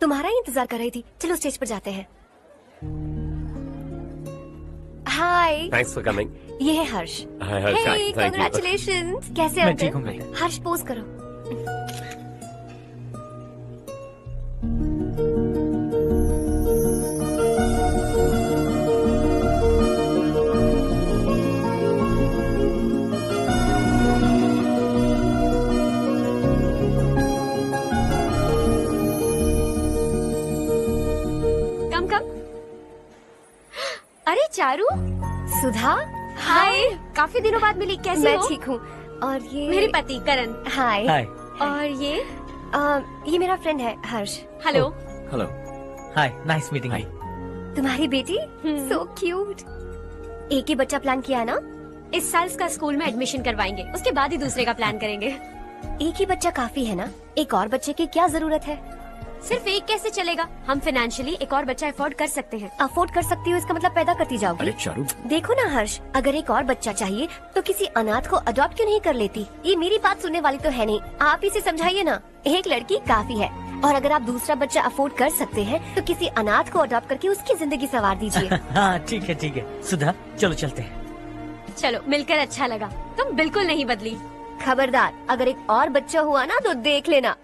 तुम्हारा ही इंतजार कर रही थी। चलो स्टेज पर जाते हैं। हाय। Thanks for coming. ये है Harsh. Hi Harsh, hey, thank you. Congratulations. कैसे मैं हो ठीक तुम? हूँ। हर्ष पोज करो। कम कम। अरे चारू। सुधा। हाय। काफी दिनों बाद मिली, कैसी हो? मैं ठीक हूँ। और ये मेरे पति करण। हाय। हाय। और ये मेरा फ्रेंड है Harsh. Hello. Hello. Hi, nice meeting you. तुम्हारी बेटी सो क्यूट। एक ही बच्चा प्लान किया ना? इस साल इसका स्कूल में एडमिशन करवाएंगे, उसके बाद ही दूसरे का प्लान करेंगे। एक ही बच्चा काफी है ना? एक और बच्चे की क्या जरूरत है? सिर्फ एक कैसे चलेगा? हम फाइनेंशियली एक और बच्चा अफोर्ड कर सकते हैं। अफोर्ड कर सकती हो इसका मतलब पैदा करती जाओगी? अरे चारू, देखो ना हर्ष, अगर एक और बच्चा चाहिए तो किसी अनाथ को अडॉप्ट क्यों नहीं कर लेती? ये मेरी बात सुनने वाली तो है नहीं। आप इसे समझाइए ना, एक लड़की काफी है। और अगर आप दूसरा बच्चा अफोर्ड कर सकते हैं तो किसी अनाथ को अडॉप्ट करके उसकी जिंदगी संवार दीजिए। हाँ ठीक है सुधा, चलो चलते हैं। चलो, मिलकर अच्छा लगा। तुम बिल्कुल नहीं बदली। खबरदार, अगर एक और बच्चा हुआ ना तो देख लेना।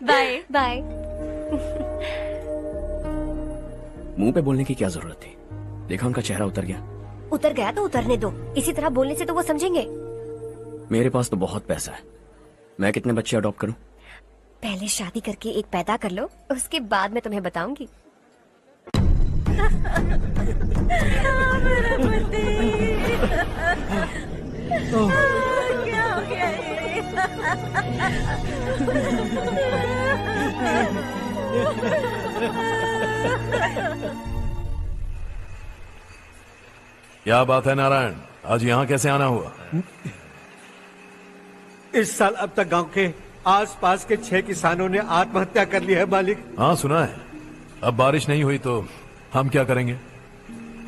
Bye bye. मुंह पे बोलने की क्या जरूरत थी? देखा उनका चेहरा उतर गया। उतर गया तो उतरने दो। इसी तरह बोलने से तो वो समझेंगे। मेरे पास तो बहुत पैसा है। मैं कितने बच्चे अडॉप्ट करूं? पहले शादी करके एक पैदा कर लो, उसके बाद मैं तुम्हें बताऊंगी। क्या हो गया क्या बात है नारायण, आज यहाँ कैसे आना हुआ? इस साल अब तक गांव के आसपास के 6 किसानों ने आत्महत्या कर ली है मालिक। हाँ सुना है। अब बारिश नहीं हुई तो हम क्या करेंगे?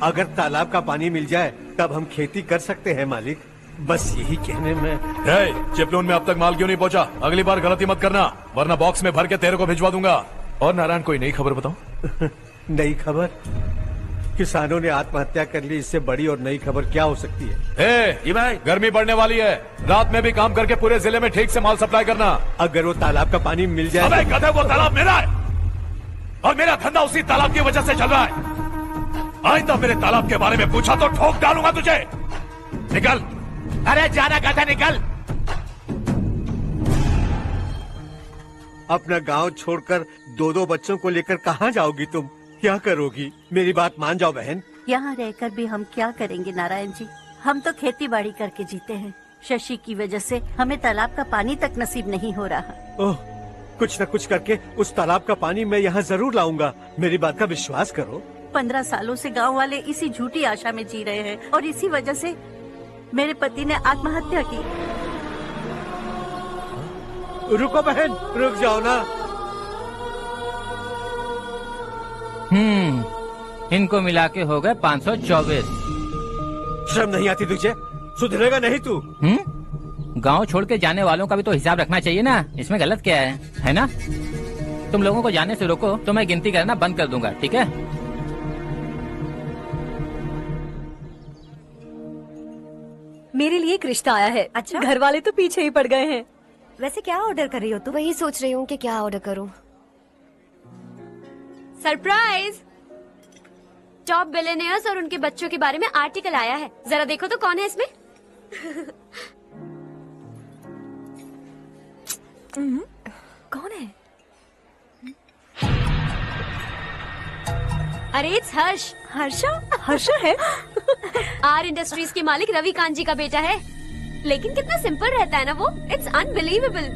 अगर तालाब का पानी मिल जाए तब हम खेती कर सकते हैं मालिक। बस यही कहने में। चिपलून में अब तक माल क्यों नहीं पहुंचा? अगली बार गलती मत करना, वरना बॉक्स में भर के तेरे को भिजवा दूंगा। और नारायण, कोई नई खबर बताओ। नई खबर? किसानों ने आत्महत्या कर ली, इससे बड़ी और नई खबर क्या हो सकती है? ये भाई, गर्मी बढ़ने वाली है, रात में भी काम करके पूरे जिले में ठीक से माल सप्लाई करना। अगर वो तालाब का पानी मिल जाए। अबे गधे, वो तालाब मेरा है और मेरा धंधा उसी तालाब की वजह से चल रहा है। आज तो मेरे तालाब के बारे में पूछा तो ठोक डालूंगा तुझे। निकल। अरे जाना गधा, निकल। अपना गांव छोड़कर 2-2 बच्चों को लेकर कहाँ जाओगी तुम? क्या करोगी? मेरी बात मान जाओ बहन। यहाँ रहकर भी हम क्या करेंगे नारायण जी? हम तो खेती बाड़ी करके जीते हैं। शशि की वजह से हमें तालाब का पानी तक नसीब नहीं हो रहा। ओह, कुछ न कुछ करके उस तालाब का पानी मैं यहाँ जरूर लाऊंगा। मेरी बात का विश्वास करो। 15 सालों से गांव वाले इसी झूठी आशा में जी रहे हैं और इसी वजह से मेरे पति ने आत्महत्या की। रुको बहन, रुक जाओ ना। इनको मिला के हो गए 524। शर्म नहीं आती तुझे? सुधरेगा नहीं तू? गांव छोड़ के जाने वालों का भी तो हिसाब रखना चाहिए ना। इसमें गलत क्या है ना? तुम लोगों को जाने से रोको तो मैं गिनती करना बंद कर दूंगा, ठीक है? मेरे लिए एक रिश्ता आया है। अच्छा? घर वाले तो पीछे ही पड़ गए हैं। वैसे क्या ऑर्डर कर रही हो तुम? वही सोच रही हूँ कि क्या ऑर्डर करूँ। सरप्राइज! टॉप बिलियनियर्स और उनके बच्चों के बारे में आर्टिकल आया है। जरा देखो तो कौन है इसमें। कौन है? अरे इट्स हर्ष। हर्षा है? आर इंडस्ट्रीज के मालिक रवि कांत जी का बेटा है। लेकिन कितना सिंपल रहता है ना वो। It's unbelievable.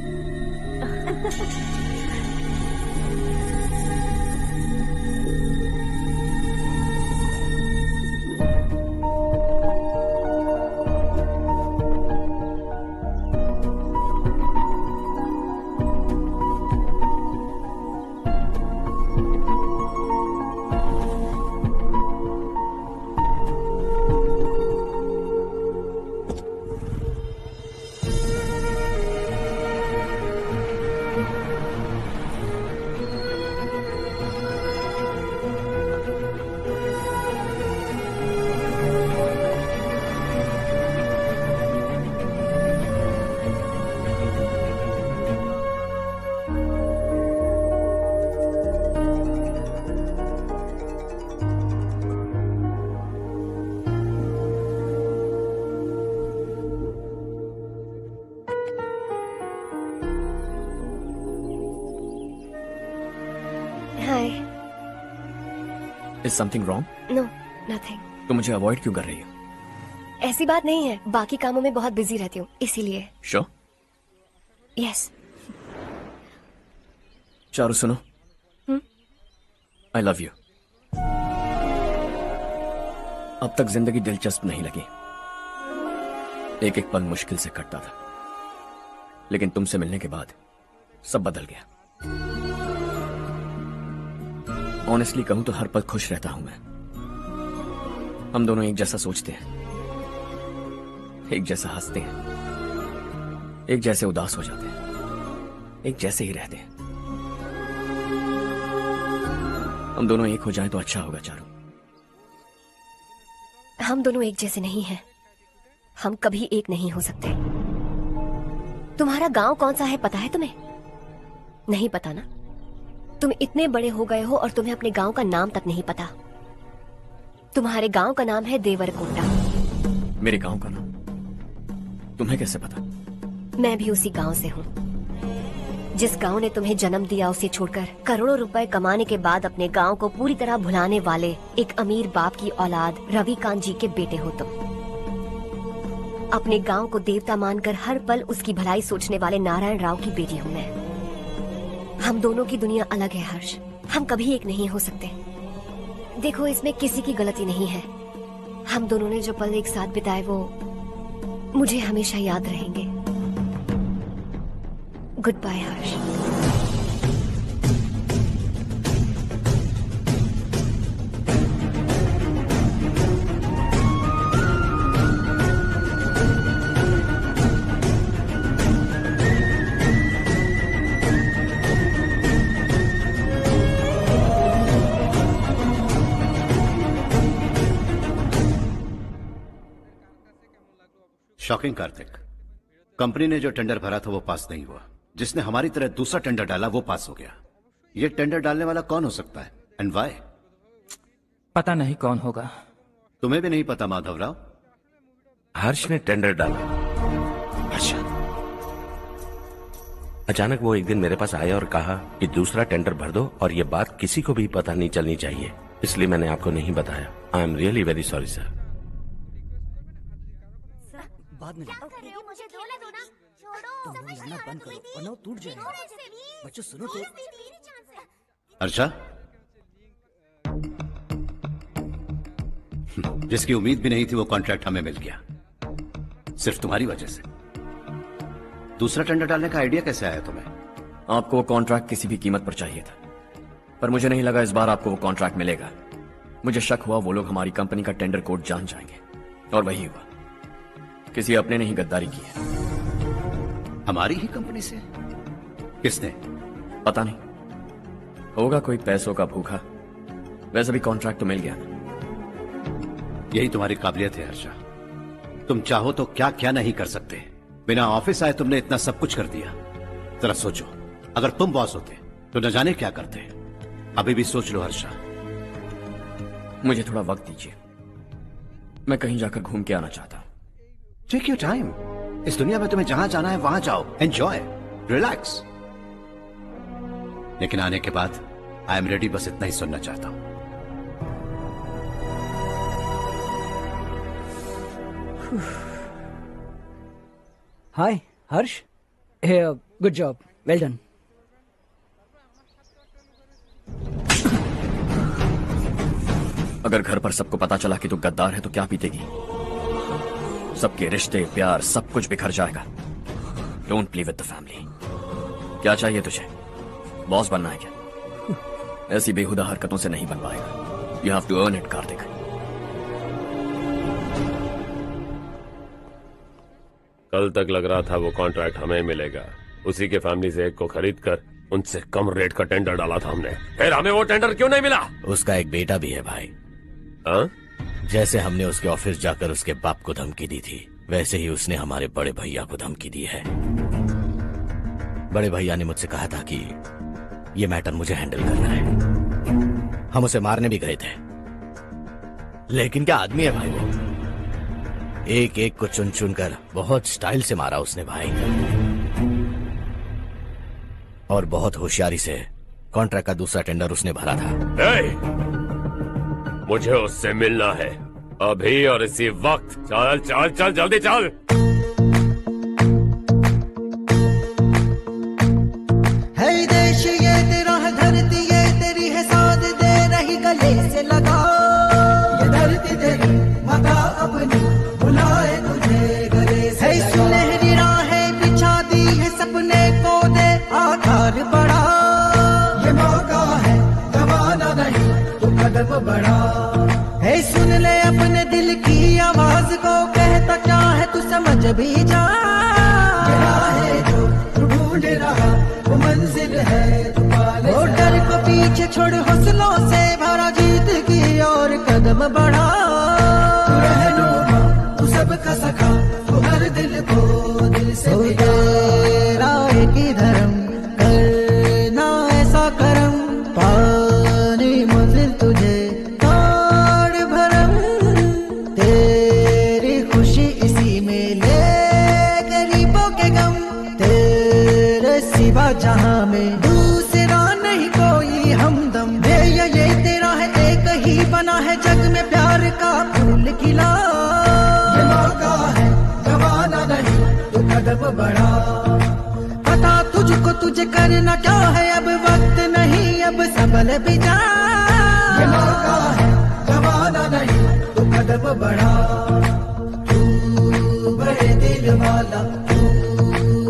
Is something wrong? No nothing. तो मुझे अवॉइड क्यों कर रही हो? ऐसी बात नहीं है, बाकी कामों में बहुत बिजी रहती हूँ इसीलिए। श्योर? यस। चारू सुनो, आई लव यू। अब तक जिंदगी दिलचस्प नहीं लगी, एक एक पल मुश्किल से कटता था, लेकिन तुमसे मिलने के बाद सब बदल गया। ऑनेस्टली कहूं तो हर पल खुश रहता हूं मैं। हम दोनों एक जैसा सोचते हैं, एक जैसा हंसते हैं, एक जैसे उदास हो जाते हैं, एक जैसे ही रहते हैं। हम दोनों एक हो जाएं तो अच्छा होगा चारू। हम दोनों एक जैसे नहीं हैं, हम कभी एक नहीं हो सकते। तुम्हारा गांव कौन सा है पता है तुम्हें? नहीं पता ना? तुम इतने बड़े हो गए हो और तुम्हें अपने गांव का नाम तक नहीं पता। तुम्हारे गांव का नाम है देवरकोटा। मेरे गांव का नाम तुम्हें कैसे पता? मैं भी उसी गांव से हूँ। जिस गांव ने तुम्हें जन्म दिया उसे छोड़कर करोड़ों रुपए कमाने के बाद अपने गांव को पूरी तरह भुलाने वाले एक अमीर बाप की औलाद रविकांत जी के बेटे हो तुम। अपने गांव को देवता मानकर हर पल उसकी भलाई सोचने वाले नारायण राव की बेटी हूँ मैं। हम दोनों की दुनिया अलग है हर्ष, हम कभी एक नहीं हो सकते। देखो इसमें किसी की गलती नहीं है। हम दोनों ने जो पल एक साथ बिताए वो मुझे हमेशा याद रहेंगे। गुड बाय हर्ष। शॉकिंग कार्तिक, कंपनी ने जो टेंडर भरा था वो पास नहीं हुआ। जिसने हमारी तरह दूसरा टेंडर डाला वो पास हो गया। ये टेंडर डालने वाला कौन हो सकता है एंड व्हाई? पता नहीं कौन होगा। तुम्हें भी नहीं पता माधवराव? हर्ष ने टेंडर डाला। अच्छा। अचानक वो एक दिन मेरे पास आया और कहा कि दूसरा टेंडर भर दो और ये बात किसी को भी पता नहीं चलनी चाहिए, इसलिए मैंने आपको नहीं बताया। I am really very sorry sir. बाद में मुझे धोने दो ना, छोड़ो। तुम लाना बंद करो वरना वो टूट जाएगा। बच्चों सुनो तो। अर्षा, जिसकी उम्मीद भी नहीं थी वो कॉन्ट्रैक्ट हमें मिल गया, सिर्फ तुम्हारी वजह से। दूसरा टेंडर डालने का आइडिया कैसे आया तुम्हें? आपको वो कॉन्ट्रैक्ट किसी भी कीमत पर चाहिए था, पर मुझे नहीं लगा इस बार आपको वो कॉन्ट्रैक्ट मिलेगा। मुझे शक हुआ वो लोग हमारी कंपनी का टेंडर कोड जान जाएंगे, और वही हुआ। किसी अपने ने ही गद्दारी की है। हमारी ही कंपनी से? किसने? पता नहीं, होगा कोई पैसों का भूखा। वैसे भी कॉन्ट्रैक्ट तो मिल गया। यही तुम्हारी काबिलियत है हर्षा, तुम चाहो तो क्या क्या नहीं कर सकते। बिना ऑफिस आए तुमने इतना सब कुछ कर दिया। जरा सोचो, अगर तुम बॉस होते तो न जाने क्या करते। अभी भी सोच लो हर्षा। मुझे थोड़ा वक्त दीजिए, मैं कहीं जाकर घूम के आना चाहता हूं। Take your time. इस दुनिया में तुम्हें जहां जाना है वहां जाओ, एंजॉय, रिलैक्स। लेकिन आने के बाद आई एम रेडी, बस इतना ही सुनना चाहता हूं। हाय हर्ष, गुड जॉब, वेल डन। अगर घर पर सबको पता चला कि तू गद्दार है तो क्या पीतेगी? सबके रिश्ते, प्यार, सब कुछ बिखर जाएगा। Don't play with the family. क्या चाहिए तुझे? बॉस बनना है क्या? ऐसी बेहुदा हरकतों से नहीं बन पाएगा। You have to earn it Kartik. कल तक लग रहा था वो कॉन्ट्रैक्ट हमें मिलेगा, उसी के फैमिली से एक को खरीद कर उनसे कम रेट का टेंडर डाला था हमने, फिर हमें वो टेंडर क्यों नहीं मिला? उसका एक बेटा भी है भाई। हाँ? जैसे हमने उसके ऑफिस जाकर उसके बाप को धमकी दी थी, वैसे ही उसने हमारे बड़े भैया को धमकी दी है। बड़े भैया ने मुझसे कहा था कि ये मैटर मुझे हैंडल करना है। हम उसे मारने भी गए थे, लेकिन क्या आदमी है भाई वो। एक एक को चुन चुन कर बहुत स्टाइल से मारा उसने भाई, और बहुत होशियारी से कॉन्ट्रैक्ट का दूसरा टेंडर उसने भरा था। मुझे उससे मिलना है अभी और इसी वक्त। चल चल चल जल्दी चल। है देश ये तेरा है, धरती ये तेरी है, साथ दे रही गले से लगा। ये धरती तेरी माता अपनी बुलाए तुझे गले से लगा। सुनहरी राहें बिछा दी है, सपने को दे आकार बढ़ा। ये मौका है गवाना नहीं, तू कदम बढ़ा। है सुन ले अपने दिल की आवाज को, कहता क्या है तू समझ भी जा। ये राहें जो तू ढूंढ रहा वो मंजिल है तू पाले। वो डर को पीछे छोड़ हौसलों से भरा, जीत की और कदम बढ़ा। तू रहनुमा तू सबका सखा, तू हर दिल को दिल से तेरा एक ही धर्म, करना ऐसा करम, पानी मंजिल तुझे दौड़ भरम। तेरी खुशी इसी में ले गरीबों के गम, तेरे सिवा जहां में दूसरा नहीं कोई हमदम। ये तेरा है, एक ही बना है जग में प्यार का फूल खिला। ये मौका है गवाना नहीं, तू कदम बढ़ा। पता तुझको तुझे करना क्या है, अब वक्त नहीं अब संभल भी जा। ये मौका है गवाना नहीं, तू कदम बढ़ा। तू बड़े दिल वाला, तू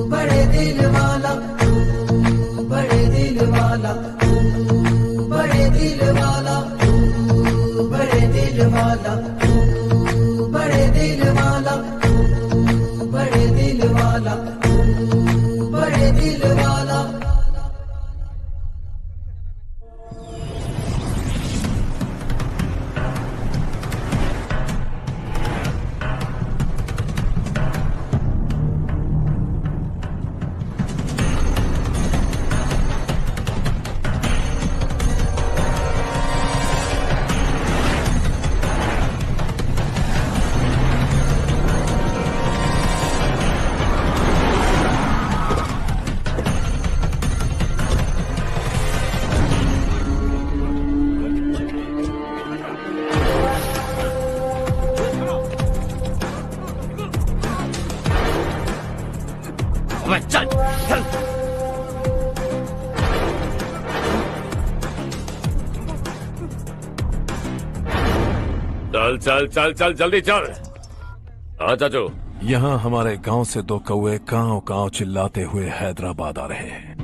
बड़े दिल वाला, तू बड़े दिल वाला, तू बड़े दिल वाला, तू बड़े दिल वाला, तू बड़े दिल वाला, तू बड़े दिल वाला, तू बड़े दिल वाला। चल चल। चल चल चल चल जल्दी चल। हाँ चाचू। यहाँ हमारे गांव से दो कौवे कांव कांव चिल्लाते हुए हैदराबाद आ रहे हैं।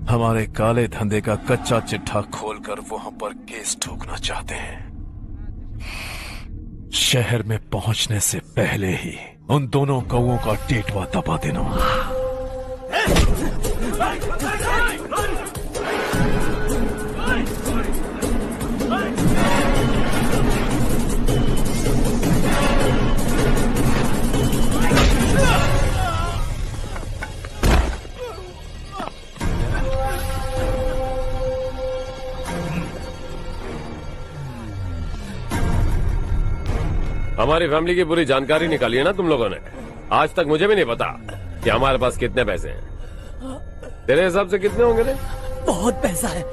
हमारे काले धंधे का कच्चा चिट्ठा खोलकर वहां पर केस ठोकना चाहते हैं। शहर में पहुंचने से पहले ही उन दोनों कौवों का टेटवा दबा देना। हमारी फैमिली की पूरी जानकारी निकाली है ना तुम लोगों ने। आज तक मुझे भी नहीं पता कि हमारे पास कितने पैसे हैं। तेरे हिसाब से कितने होंगे रे? बहुत पैसा है,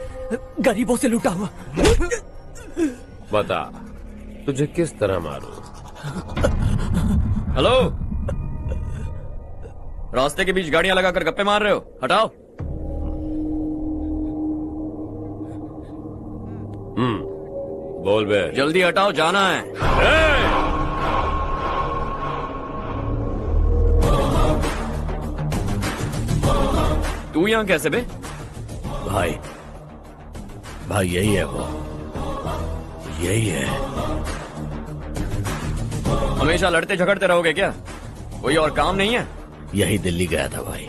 गरीबों से लूटा हुआ। बता तुझे किस तरह मारूं? हेलो, रास्ते के बीच गाड़ियां लगाकर गप्पे मार रहे हो? हटाओ। बोल बे। जल्दी हटाओ, जाना है। तू यहाँ कैसे बे? भाई भाई यही है वो, यही है। हमेशा लड़ते झगड़ते रहोगे क्या? कोई और काम नहीं है? यही दिल्ली गया था भाई,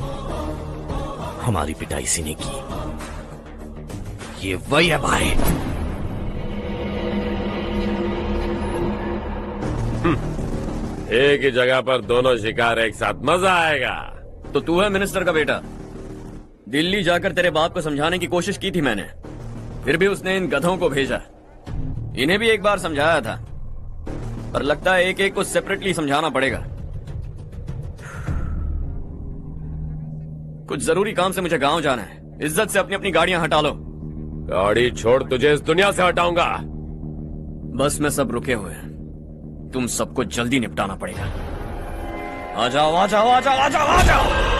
हमारी पिटाई इसी ने की। ये वही है भाई। एक ही जगह पर दोनों शिकार एक साथ, मजा आएगा। तो तू है मिनिस्टर का बेटा। दिल्ली जाकर तेरे बाप को समझाने की कोशिश की थी मैंने, फिर भी उसने इन गधों को भेजा। इन्हें भी एक बार समझाया था, पर लगता है एक एक को सेपरेटली समझाना पड़ेगा। कुछ जरूरी काम से मुझे गांव जाना है। इज्जत से अपनी अपनी गाड़ियां हटा लो। गाड़ी छोड़, तुझे इस दुनिया से हटाऊंगा। बस में सब रुके हुए हैं, तुम सबको जल्दी निपटाना पड़ेगा। आ जाओ आ जाओ आ जाओ आ जाओ आ जाओ।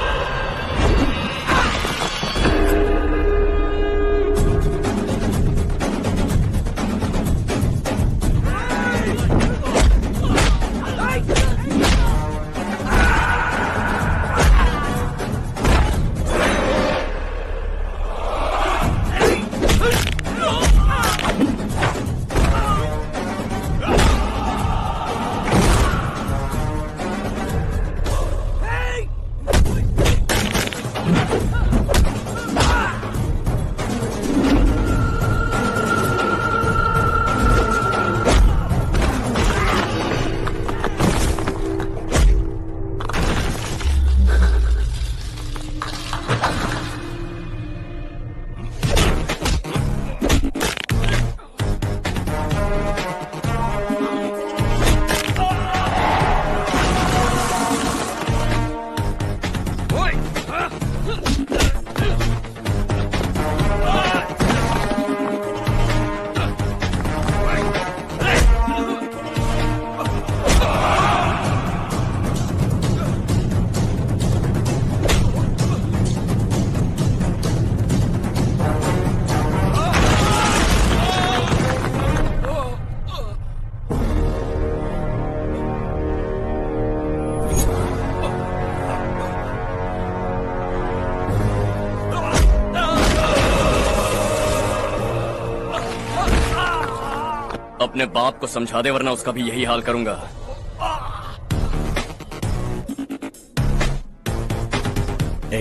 अपने बाप को समझा दे, वरना उसका भी यही हाल करूंगा।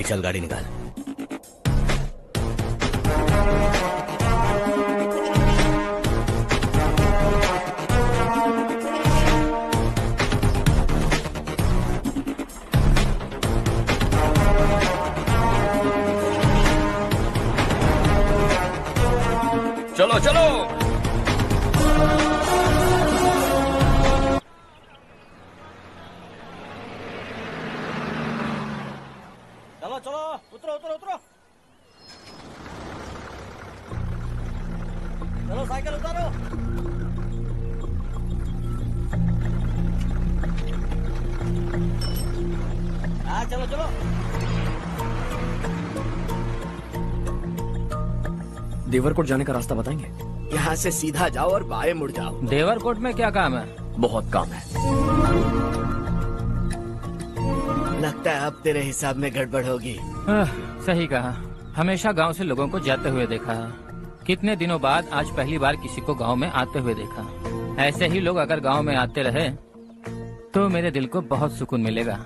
चल गाड़ी निकाल। चलो चलो। चलो चलो, उतरो उतरो उतरो। चलो साइकिल उतारो। हाँ चलो चलो। देवरकोट जाने का रास्ता बताएंगे? यहाँ से सीधा जाओ और बाएं मुड़ जाओ। देवरकोट में क्या काम है? बहुत काम है। लगता है अब तेरे हिसाब में गड़बड़ होगी। सही कहा। हमेशा गांव से लोगों को जाते हुए देखा है, कितने दिनों बाद आज पहली बार किसी को गांव में आते हुए देखा। ऐसे ही लोग अगर गांव में आते रहे तो मेरे दिल को बहुत सुकून मिलेगा।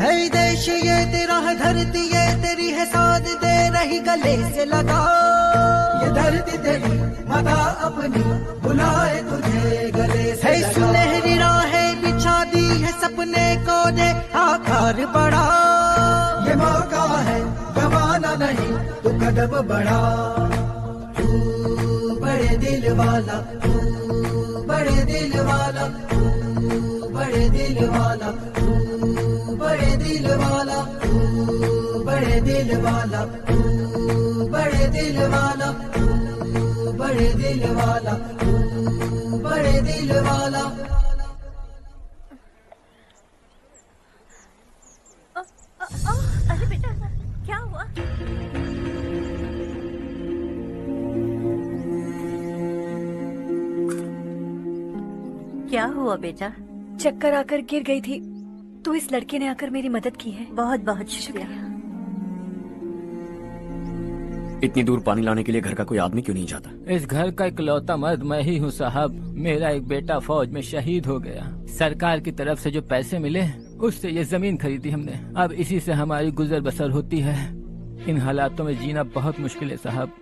है देश ये तेरा है, धरती ये तेरी है, साथ दे रही गले से लगा। ये धरती तेरी माता अपनी बुलाए तुझे गले से लगा। सुनहरी राहें बिछा दी है, सपने को दे आकार बढ़ा। ये मौका है गवाना नहीं, तू कदम बढ़ा। तू बड़े दिल वाला, तू बड़े दिल वाला, तू बड़े दिल वाला, तू बड़े दिल वाला, तू बड़े दिल वाला, तू बड़े दिल वाला, तू बड़े दिल वाला, तू बड़े दिल वाला। अरे बेटा क्या हुआ? क्या हुआ बेटा? चक्कर आकर गिर गई थी, तो इस लड़के ने आकर मेरी मदद की है। बहुत बहुत शुक्रिया। इतनी दूर पानी लाने के लिए घर का कोई आदमी क्यों नहीं जाता? इस घर का इकलौता मर्द मैं ही हूँ साहब। मेरा एक बेटा फौज में शहीद हो गया। सरकार की तरफ से जो पैसे मिले उससे ये जमीन खरीदी हमने। अब इसी से हमारी गुजर बसर होती है। इन हालातों में जीना बहुत मुश्किल है साहब।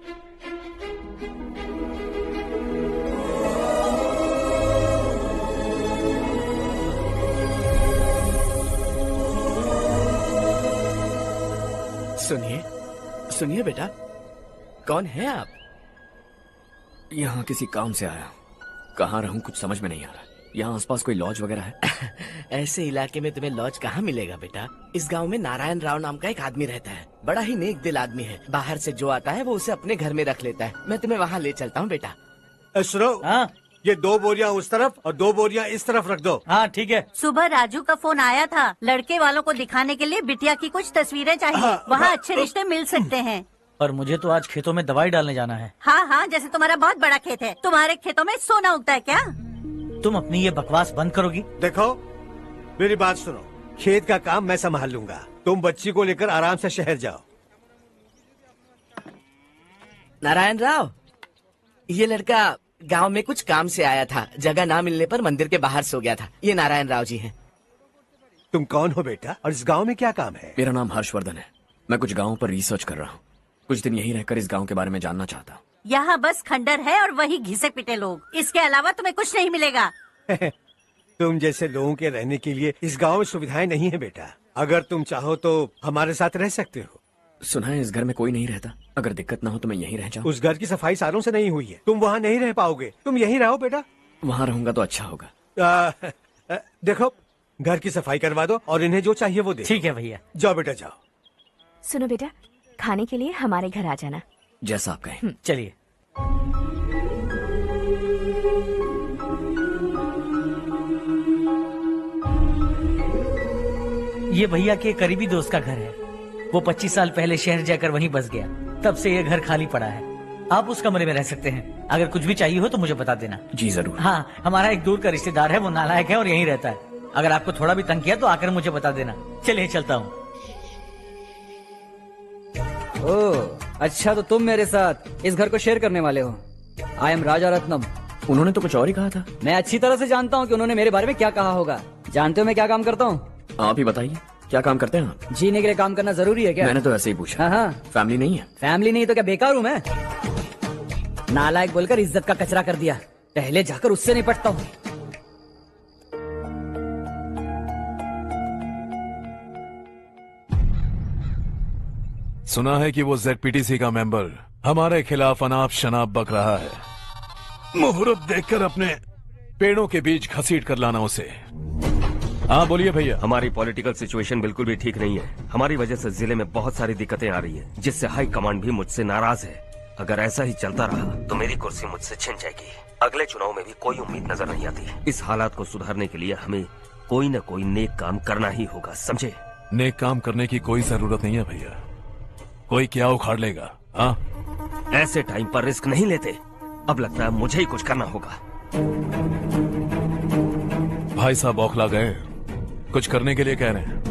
सुनिए सुनिए बेटा, कौन है आप? यहाँ किसी काम से आया। कहाँ रहूं कुछ समझ में नहीं आ रहा। यहाँ आसपास कोई लॉज वगैरह है? ऐसे इलाके में तुम्हें लॉज कहाँ मिलेगा बेटा। इस गांव में नारायण राव नाम का एक आदमी रहता है। बड़ा ही नेक दिल आदमी है। बाहर से जो आता है वो उसे अपने घर में रख लेता है। मैं तुम्हें वहाँ ले चलता हूँ बेटा। सुनो, ये 2 बोरियां उस तरफ और 2 बोरियां इस तरफ रख दो। हाँ ठीक है। सुबह राजू का फोन आया था, लड़के वालों को दिखाने के लिए बिटिया की कुछ तस्वीरें चाहिए, वहाँ अच्छे रिश्ते मिल सकते हैं। पर मुझे तो आज खेतों में दवाई डालने जाना है। हाँ हाँ, जैसे तुम्हारा बहुत बड़ा खेत है, तुम्हारे खेतों में सोना उगता है क्या? तुम अपनी ये बकवास बंद करोगी? देखो मेरी बात सुनो, खेत का काम मैं संभाल लूंगा, तुम बच्ची को लेकर आराम से शहर जाओ। नारायण राव, ये लड़का गांव में कुछ काम से आया था, जगह ना मिलने पर मंदिर के बाहर सो गया था। ये नारायण राव जी हैं। तुम कौन हो बेटा और इस गांव में क्या काम है? मेरा नाम हर्षवर्धन है। मैं कुछ गाँव पर रिसर्च कर रहा हूँ। कुछ दिन यहीं रहकर इस गांव के बारे में जानना चाहता हूँ। यहाँ बस खंडर है और वही घिसे पिटे लोग, इसके अलावा तुम्हें कुछ नहीं मिलेगा। तुम जैसे लोगों के रहने के लिए इस गांव में सुविधाएं नहीं है बेटा। अगर तुम चाहो तो हमारे साथ रह सकते हो। सुना है इस घर में कोई नहीं रहता, अगर दिक्कत ना हो तो मैं यहीं रह जाऊँ। उस घर की सफाई सालों से नहीं हुई है, तुम वहाँ नहीं रह पाओगे, तुम यहीं रहो बेटा। वहाँ रहूंगा तो अच्छा होगा। देखो घर की सफाई करवा दो और इन्हें जो चाहिए वो दे। ठीक है भैया। जाओ बेटा जाओ। सुनो बेटा, खाने के लिए हमारे घर आ जाना। जैसा आप कहें। चलिए। ये भैया के करीबी दोस्त का घर है। वो 25 साल पहले शहर जाकर वहीं बस गया, तब से ये घर खाली पड़ा है। आप उस कमरे में रह सकते हैं। अगर कुछ भी चाहिए हो तो मुझे बता देना। जी जरूर। हाँ, हमारा एक दूर का रिश्तेदार है, वो नालायक है और यहीं रहता है। अगर आपको थोड़ा भी तंग किया तो आकर मुझे बता देना। चलिए चलता हूँ। ओह अच्छा, तो तुम मेरे साथ इस घर को शेयर करने वाले हो। आई एम राजा रत्नम। उन्होंने तो कुछ और ही कहा था। मैं अच्छी तरह से जानता हूँ कि उन्होंने मेरे बारे में क्या कहा होगा। जानते हो मैं क्या काम करता हूँ? आप ही बताइए, क्या काम करते हैं आप? जीने के लिए काम करना जरूरी है क्या? मैंने तो ऐसे ही पूछा। हाँ हाँ। फैमिली नहीं है? फैमिली नहीं तो क्या बेकार हूँ मैं? नालायक बोलकर इज्जत का कचरा कर दिया, पहले जाकर उससे निपटता हूँ। सुना है कि वो ZPTC का मेंबर हमारे खिलाफ अनाप शनाप बक रहा है। मुहूर्त देखकर अपने पेड़ों के बीच घसीट कर लाना उसे। हाँ बोलिए भैया। हमारी पॉलिटिकल सिचुएशन बिल्कुल भी ठीक नहीं है। हमारी वजह से जिले में बहुत सारी दिक्कतें आ रही है, जिससे हाई कमांड भी मुझसे नाराज है। अगर ऐसा ही चलता रहा तो मेरी कुर्सी मुझसे छिन जाएगी। अगले चुनाव में भी कोई उम्मीद नजर नहीं आती। इस हालात को सुधारने के लिए हमें कोई न कोई नेक काम करना ही होगा, समझे? नेक काम करने की कोई जरूरत नहीं है भैया, कोई क्या उखाड़ लेगा। हाँ, ऐसे टाइम पर रिस्क नहीं लेते। अब लगता है मुझे ही कुछ करना होगा। भाई साहब बौखला गए, कुछ करने के लिए कह रहे हैं।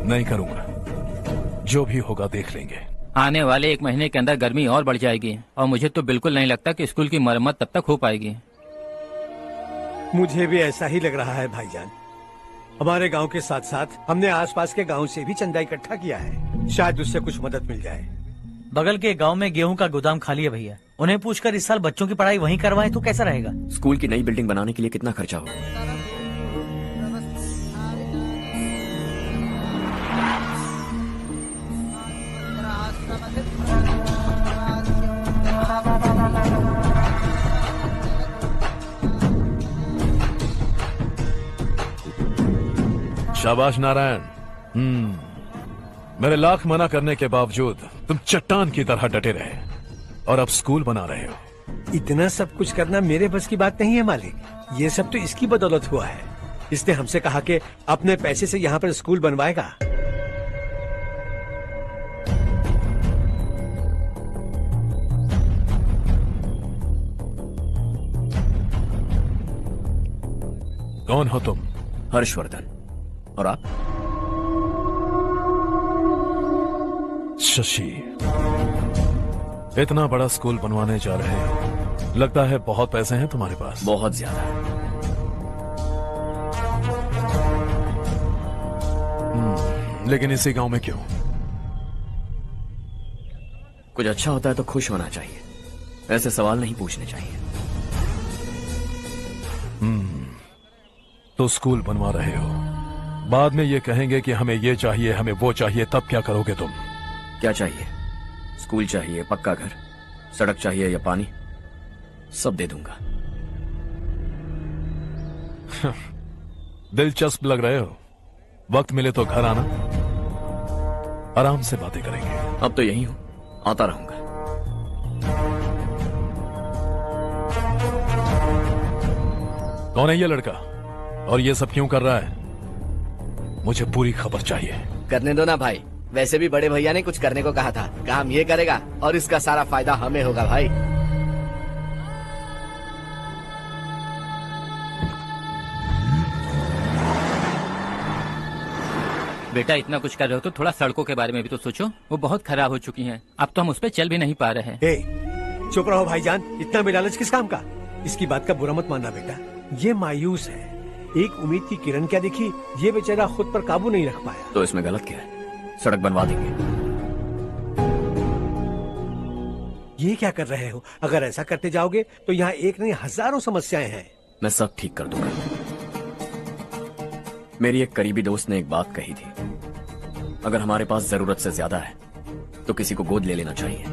नहीं करूंगा, जो भी होगा देख लेंगे। आने वाले 1 महीने के अंदर गर्मी और बढ़ जाएगी और मुझे तो बिल्कुल नहीं लगता कि स्कूल की मरम्मत तब तक हो पाएगी। मुझे भी ऐसा ही लग रहा है भाईजान। हमारे गांव के साथ साथ हमने आसपास के गांव से भी चंदा इकट्ठा किया है, शायद उससे कुछ मदद मिल जाए। बगल के गांव में गेहूं का गोदाम खाली है भैया, उन्हें पूछकर इस साल बच्चों की पढ़ाई वहीं करवाएं तो कैसा रहेगा? स्कूल की नई बिल्डिंग बनाने के लिए कितना खर्चा होगा? शाबाश नारायण। मेरे लाख मना करने के बावजूद तुम चट्टान की तरह डटे रहे और अब स्कूल बना रहे हो। इतना सब कुछ करना मेरे बस की बात नहीं है मालिक, ये सब तो इसकी बदौलत हुआ है। इसने हमसे कहा कि अपने पैसे से यहाँ पर स्कूल बनवाएगा। कौन हो तुम? हर्षवर्धन। और आप? शशि। इतना बड़ा स्कूल बनवाने जा रहे हो, लगता है बहुत पैसे हैं तुम्हारे पास। बहुत ज्यादा। लेकिन इसी गांव में क्यों? कुछ अच्छा होता है तो खुश होना चाहिए, ऐसे सवाल नहीं पूछने चाहिए। तो स्कूल बनवा रहे हो, बाद में ये कहेंगे कि हमें ये चाहिए, हमें वो चाहिए, तब क्या करोगे तुम? क्या चाहिए? स्कूल चाहिए, पक्का घर, सड़क चाहिए या पानी, सब दे दूंगा। दिलचस्प लग रहे हो। वक्त मिले तो घर आना, आराम से बातें करेंगे। अब तो यही हूं, आता रहूंगा। कौन है ये लड़का और ये सब क्यों कर रहा है? मुझे पूरी खबर चाहिए। करने दो ना भाई, वैसे भी बड़े भैया ने कुछ करने को कहा था, काम ये करेगा और इसका सारा फायदा हमें होगा भाई। बेटा इतना कुछ कर रहे हो तो थोड़ा सड़कों के बारे में भी तो सोचो, वो बहुत खराब हो चुकी हैं। अब तो हम उस पर चल भी नहीं पा रहे हैं। चुप रहो भाईजान, इतना बेलालच किस काम का? इसकी बात का बुरा मत मानना बेटा, ये मायूस है। एक उम्मीद की किरण क्या दिखी, ये बेचारा खुद पर काबू नहीं रख पाया। तो इसमें गलत क्या है? सड़क बनवा देंगे। ये क्या कर रहे हो? अगर ऐसा करते जाओगे तो यहाँ एक नहीं हजारों समस्याएं हैं। मैं सब ठीक कर दूंगा। मेरी एक करीबी दोस्त ने एक बात कही थी, अगर हमारे पास जरूरत से ज्यादा है तो किसी को गोद ले लेना चाहिए,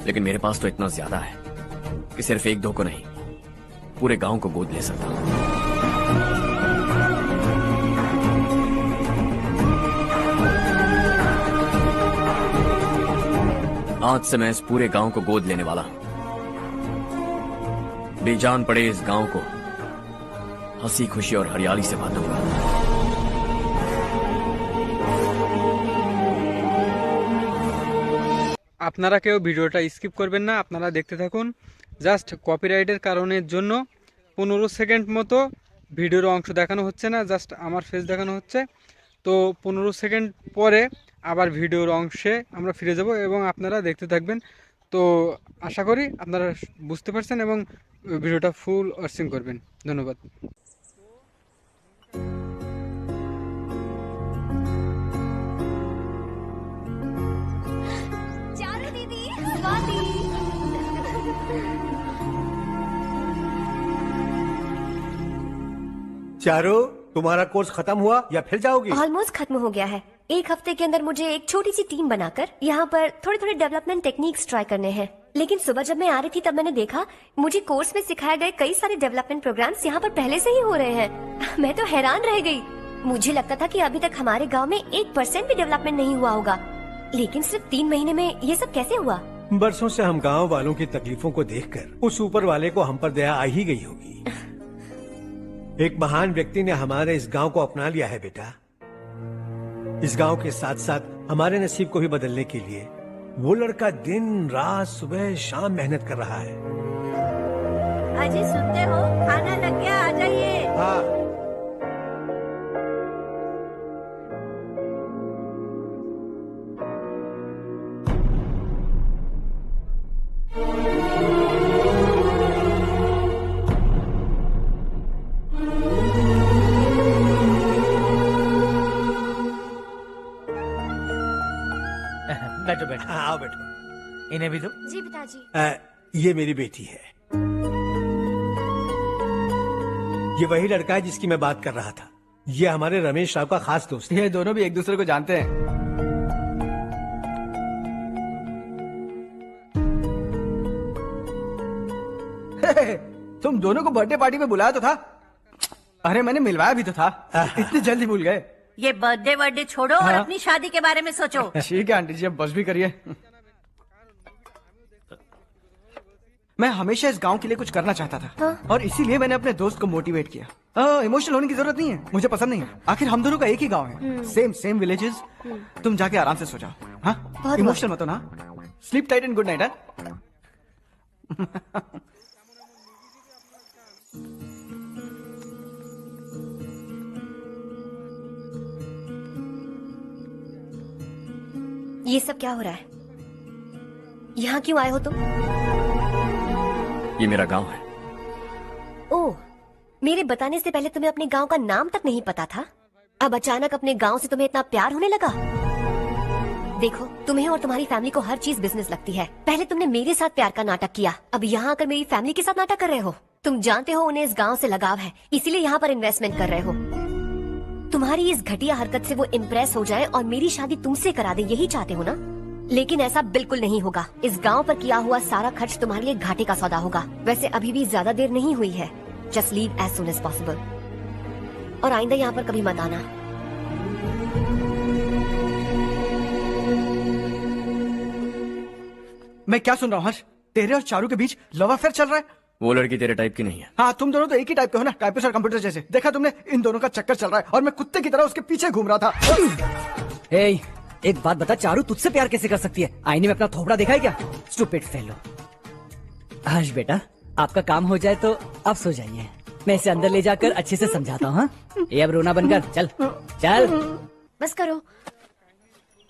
लेकिन मेरे पास तो इतना ज्यादा है कि सिर्फ एक दो को नहीं, पूरे गांव को गोद ले सकता हूं। आज से मैं इस पूरे गांव को गोद लेने वाला हूं। बेजान पड़े इस गांव को हंसी खुशी और हरियाली से बांधूंगा। আপনারা কেউ ভিডিওটা স্কিপ করবেন না, আপনারা দেখতে থাকুন। জাস্ট কপিরাইটের কারণের জন্য 15 সেকেন্ড মতো ভিডিওর অংশ দেখানো হচ্ছে না, জাস্ট আমার ফেস দেখানো হচ্ছে। তো 15 সেকেন্ড পরে আবার ভিডিওর অংশে আমরা ফিরে যাব এবং আপনারা দেখতে থাকবেন। তো আশা করি আপনারা বুঝতে পারছেন এবং ভিডিওটা ফুল ওয়াচিং করবেন। ধন্যবাদ। चारो, तुम्हारा कोर्स खत्म हुआ या फिर जाओगी? ऑलमोस्ट खत्म हो गया है। एक हफ्ते के अंदर मुझे एक छोटी सी टीम बनाकर यहाँ पर थोड़े थोड़े डेवलपमेंट टेक्निक्स ट्राई करने हैं। लेकिन सुबह जब मैं आ रही थी तब मैंने देखा मुझे कोर्स में सिखाए गए कई सारे डेवलपमेंट प्रोग्राम्स यहाँ पर पहले से ही हो रहे हैं। मैं तो हैरान रह गई। मुझे लगता था कि अभी तक हमारे गाँव में 1% भी डेवलपमेंट नहीं हुआ होगा, लेकिन सिर्फ 3 महीने में ये सब कैसे हुआ? बरसों से हम गांव वालों की तकलीफों को देखकर उस ऊपर वाले को हम पर दया आ ही गई होगी। एक महान व्यक्ति ने हमारे इस गांव को अपना लिया है बेटा। इस गांव के साथ साथ हमारे नसीब को भी बदलने के लिए वो लड़का दिन रात सुबह शाम मेहनत कर रहा है। अजी सुनते हो, खाना लग गया, आ जाइए। हाँ। बैठो बैठो। आओ बैठो। इन्हें भी दो। जी पिताजी। ये मेरी बेटी है। ये वही लड़का है जिसकी मैं बात कर रहा था। ये हमारे रमेश राव का खास दोस्त है। ये दोनों भी एक दूसरे को जानते हैं। तुम दोनों को बर्थडे पार्टी में बुलाया तो था। अरे मैंने मिलवाया भी तो था। इतनी जल्दी भूल गए। ये बर्थडे वर्डे छोड़ो और हाँ? अपनी शादी के बारे में सोचो। ठीक है आंटी जी, अब बस भी करिए। मैं हमेशा इस गांव के लिए कुछ करना चाहता था। हाँ? और इसीलिए मैंने अपने दोस्त को मोटिवेट किया। इमोशनल होने की जरूरत नहीं है, मुझे पसंद नहीं है। आखिर हम दोनों का एक ही गांव है, सेम विलेजेस। तुम जाके आराम से सो जाओ। हाँ, इमोशनल मत हो ना। Sleep tight and good night. ये सब क्या हो रहा है? यहाँ क्यों आए हो तुम? ये मेरा गांव है। ओह, मेरे बताने से पहले तुम्हें अपने गांव का नाम तक नहीं पता था? अब अचानक अपने गांव से तुम्हें इतना प्यार होने लगा? देखो, तुम्हें और तुम्हारी फैमिली को हर चीज बिजनेस लगती है। पहले तुमने मेरे साथ प्यार का नाटक किया, अब यहाँ आकर मेरी फैमिली के साथ नाटक कर रहे हो। तुम जानते हो उन्हें इस गांव से लगाव है, इसीलिए यहाँ पर इन्वेस्टमेंट कर रहे हो। तुम्हारी इस घटिया हरकत से वो इम्प्रेस हो जाए और मेरी शादी तुमसे करा दे, यही चाहते हो ना? लेकिन ऐसा बिल्कुल नहीं होगा। इस गांव पर किया हुआ सारा खर्च तुम्हारे लिए घाटे का सौदा होगा। वैसे अभी भी ज्यादा देर नहीं हुई है। Just leave as soon as possible. और आइंदा यहाँ पर कभी मत आना। मैं क्या सुन रहा हूँ हर्ष? तेरे और चारू के बीच लव अफेयर चल रहा है? वो लड़की तेरे टाइप की नहीं है। हाँ, तुम दोनों तो एक ही टाइप के हो ना, टाइपिस्ट और कंप्यूटर जैसे। देखा तुमने, इन दोनों का चक्कर चल रहा है और मैं कुत्ते की तरह उसके पीछे घूम रहा था। एक बात बता, चारू तुझसे प्यार कैसे कर सकती है? आईने में अपना थोपड़ा देखा है क्या? Stupid fellow. हर्ष बेटा, आपका काम हो जाए तो आप सो जाइए, मैं इसे अंदर ले जाकर अच्छे से समझाता हूँ। ये अब रोना बनकर चल चल। बस करो।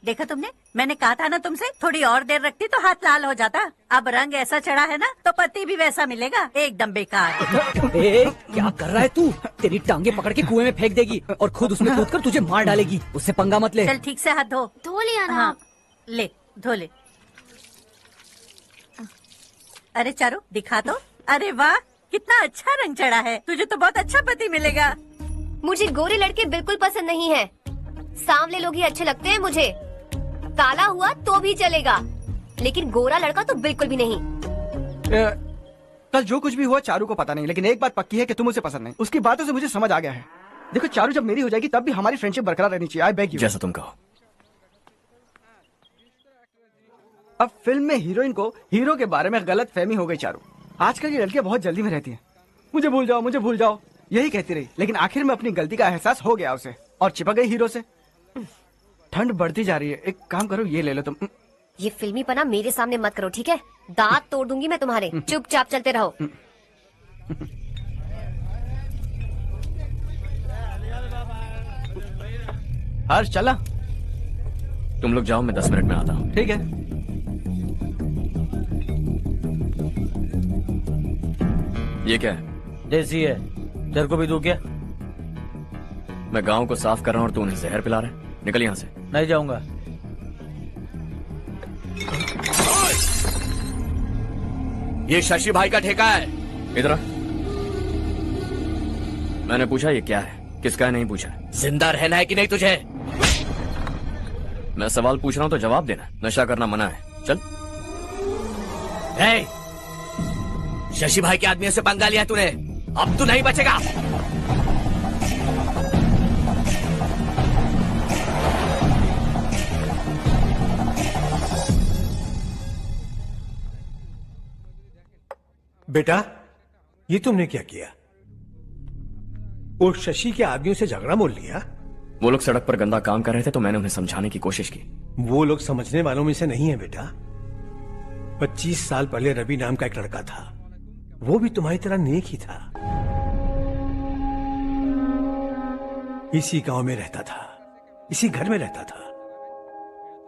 देखा तुमने, मैंने कहा था ना तुमसे, थोड़ी और देर रखती तो हाथ लाल हो जाता। अब रंग ऐसा चढ़ा है ना तो पति भी वैसा मिलेगा, एकदम बेकार। क्या कर रहा है तू? तेरी टांगे पकड़ के कुएं में फेंक देगी और खुद उसमें कूदकर तुझे मार डालेगी। उससे पंगा मत ले। चल ठीक से हाथ धो। धो लिया ना। हाँ, ले धो ले। अरे चारू दिखा तो। अरे वाह, कितना अच्छा रंग चढ़ा है। तुझे तो बहुत अच्छा पति मिलेगा। मुझे गोरे लड़के बिल्कुल पसंद नहीं है, सांवले लोग ही अच्छे लगते हैं मुझे। काला हुआ तो भी चलेगा, लेकिन गोरा लड़का तो बिल्कुल भी नहीं। कल जो कुछ भी हुआ चारू को पता नहीं, लेकिन एक बात पक्की है कि तुम उसे पसंद नहीं। उसकी बातों से मुझे समझ आ गया है। देखो चारू जब मेरी हो जाएगी तब भी हमारी फ्रेंडशिप बरकरार रहनी चाहिए। I beg you. जैसा तुम कहो। अब फिल्म में हीरोइन को हीरो के बारे में गलत फहमी हो गई चारू। आजकल की लड़कियां बहुत जल्दी में रहती हैं। मुझे भूल जाओ, मुझे भूल जाओ, यही कहती रही, लेकिन आखिर में अपनी गलती का एहसास हो गया उसे और चिपक गई हीरो से। ठंड बढ़ती जा रही है, एक काम करो, ये ले लो तुम। ये फिल्मी पना मेरे सामने मत करो, ठीक है? दांत तोड़ दूंगी मैं तुम्हारे। चुपचाप चलते रहो। हर्ष चला। तुम लोग जाओ, मैं 10 मिनट में आता हूँ। ठीक है। ये क्या है? देसी है, तेरे को भी दूं क्या? मैं गांव को साफ कर रहा हूँ और तू उन्हें जहर पिला रहा है। निकल यहाँ से। नहीं जाऊंगा। ये शशि भाई का ठेका है। इधर आ। मैंने पूछा ये क्या है, किसका है नहीं पूछा। जिंदा रहना है कि नहीं तुझे? मैं सवाल पूछ रहा हूँ तो जवाब देना। नशा करना मना है। चल। शशि भाई के आदमियों से पंगा लिया तूने, अब तू नहीं बचेगा। बेटा, ये तुमने क्या किया? वो शशि के आदमियों से झगड़ा मोल लिया? वो लोग सड़क पर गंदा काम कर रहे थे तो मैंने उन्हें समझाने की कोशिश की। वो लोग समझने वालों में से नहीं है बेटा। 25 साल पहले रवि नाम का एक लड़का था, वो भी तुम्हारी तरह नेक ही था। इसी गांव में रहता था, इसी घर में रहता था।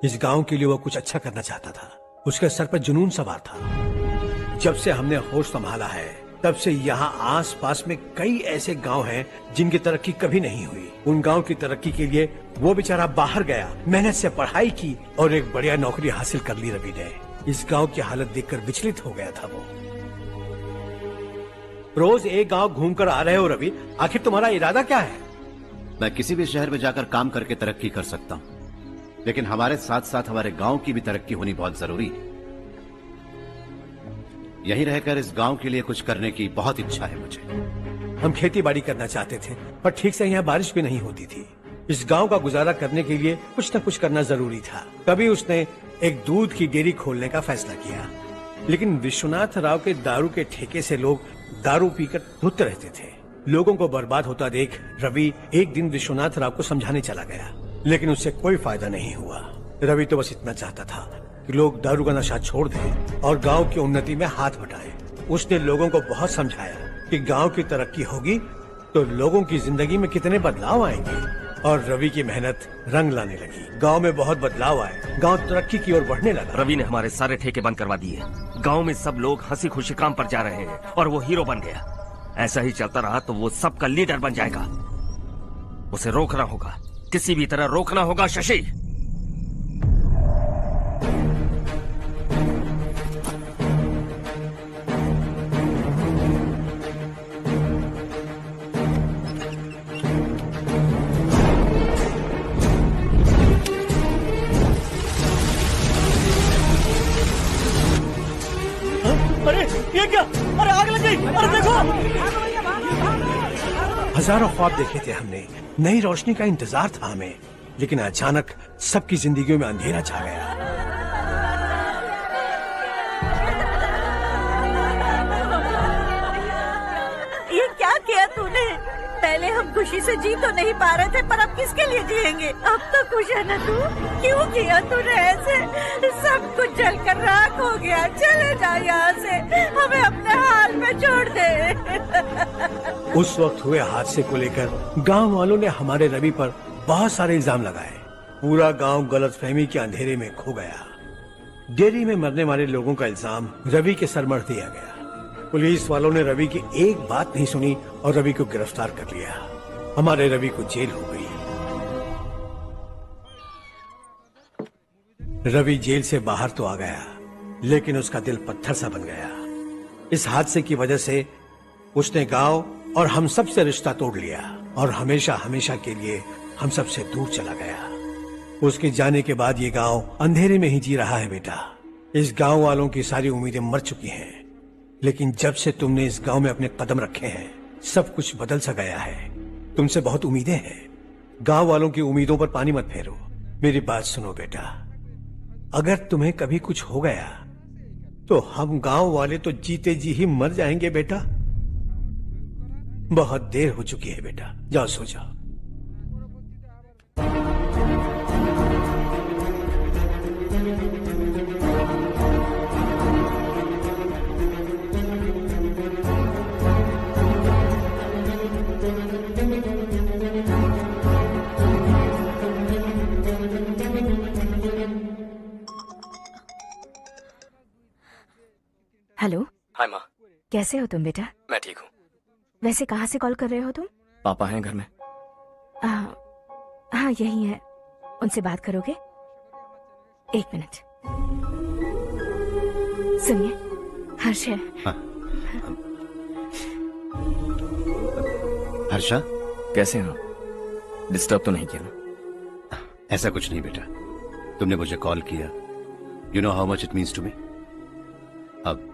इस गांव के लिए वो कुछ अच्छा करना चाहता था। उसके सर पर जुनून सवार था। जब से हमने होश संभाला है तब से यहाँ आस पास में कई ऐसे गांव हैं जिनकी तरक्की कभी नहीं हुई। उन गांव की तरक्की के लिए वो बेचारा बाहर गया, मेहनत से पढ़ाई की और एक बढ़िया नौकरी हासिल कर ली रवि ने। इस गांव की हालत देखकर विचलित हो गया था वो। रोज एक गांव घूमकर आ रहे हो रवि, आखिर तुम्हारा इरादा क्या है? मैं किसी भी शहर में जाकर काम करके तरक्की कर सकता हूँ, लेकिन हमारे साथ साथ हमारे गांव की भी तरक्की होनी बहुत जरूरी है। यहीं रहकर इस गांव के लिए कुछ करने की बहुत इच्छा है मुझे। हम खेती बाड़ी करना चाहते थे, पर ठीक से यहाँ बारिश भी नहीं होती थी। इस गांव का गुजारा करने के लिए कुछ न कुछ करना जरूरी था। तभी उसने एक दूध की डेयरी खोलने का फैसला किया। लेकिन विश्वनाथ राव के दारू के ठेके से लोग दारू पीकर धुत रहते थे। लोगों को बर्बाद होता देख रवि एक दिन विश्वनाथ राव को समझाने चला गया, लेकिन उससे कोई फायदा नहीं हुआ। रवि तो बस इतना चाहता था कि लोग दारू का नशा छोड़ दें और गांव की उन्नति में हाथ बटाएं। उसने लोगों को बहुत समझाया कि गांव की तरक्की होगी तो लोगों की जिंदगी में कितने बदलाव आएंगे, और रवि की मेहनत रंग लाने लगी। गांव में बहुत बदलाव आए, गांव तरक्की की ओर बढ़ने लगा। रवि ने हमारे सारे ठेके बंद करवा दिए। गांव में सब लोग हंसी खुशी काम पर जा रहे हैं और वो हीरो बन गया। ऐसा ही चलता रहा तो वो सबका लीडर बन जाएगा। उसे रोकना होगा, किसी भी तरह रोकना होगा शशि। अरे ये क्या? अरे आग लग गई! अरे देखो! हजारों ख्वाब देखे थे हमने, नई रोशनी का इंतजार था हमें, लेकिन अचानक सबकी जिंदगियों में अंधेरा छा गया। खुशी से जी तो नहीं पा रहे थे, पर अब किसके लिए जिएंगे? अब तो खुश है ना तू? क्यों किया तूने ऐसे? सब कुछ जलकर राख हो गया। चले जा यहाँ से, हमें अपने हाल में छोड़ दे। उस वक्त हुए हादसे को लेकर गांव वालों ने हमारे रवि पर बहुत सारे इल्जाम लगाए। पूरा गांव गलतफहमी के अंधेरे में खो गया। डेयरी में मरने वाले लोगों का इल्जाम रवि के सर मढ़ दिया गया। पुलिस वालों ने रवि की एक बात नहीं सुनी और रवि को गिरफ्तार कर लिया। हमारे रवि को जेल हो गई। रवि जेल से बाहर तो आ गया, लेकिन उसका दिल पत्थर सा बन गया। इस हादसे की वजह से उसने गांव और हम सब से रिश्ता तोड़ लिया और हमेशा हमेशा के लिए हम सब से दूर चला गया। उसके जाने के बाद ये गांव अंधेरे में ही जी रहा है बेटा। इस गांव वालों की सारी उम्मीदें मर चुकी हैं, लेकिन जब से तुमने इस गांव में अपने कदम रखे हैं, सब कुछ बदल सा गया है। तुमसे बहुत उम्मीदें हैं। गांव वालों की उम्मीदों पर पानी मत फेरो। मेरी बात सुनो बेटा, अगर तुम्हें कभी कुछ हो गया तो हम गांव वाले तो जीते जी ही मर जाएंगे बेटा। बहुत देर हो चुकी है बेटा, जाओ सो जाओ। हेलो। हाय माँ। कैसे हो तुम बेटा? मैं ठीक हूँ। वैसे कहाँ से कॉल कर रहे हो तुम? पापा हैं घर में? हाँ यही है। उनसे बात करोगे? 1 मिनट। सुनिए, हर्ष है। हर्षा, कैसे हैं आप? डिस्टर्ब तो नहीं किया ना? ऐसा कुछ नहीं बेटा, तुमने मुझे कॉल किया। You know how much it means to me. अब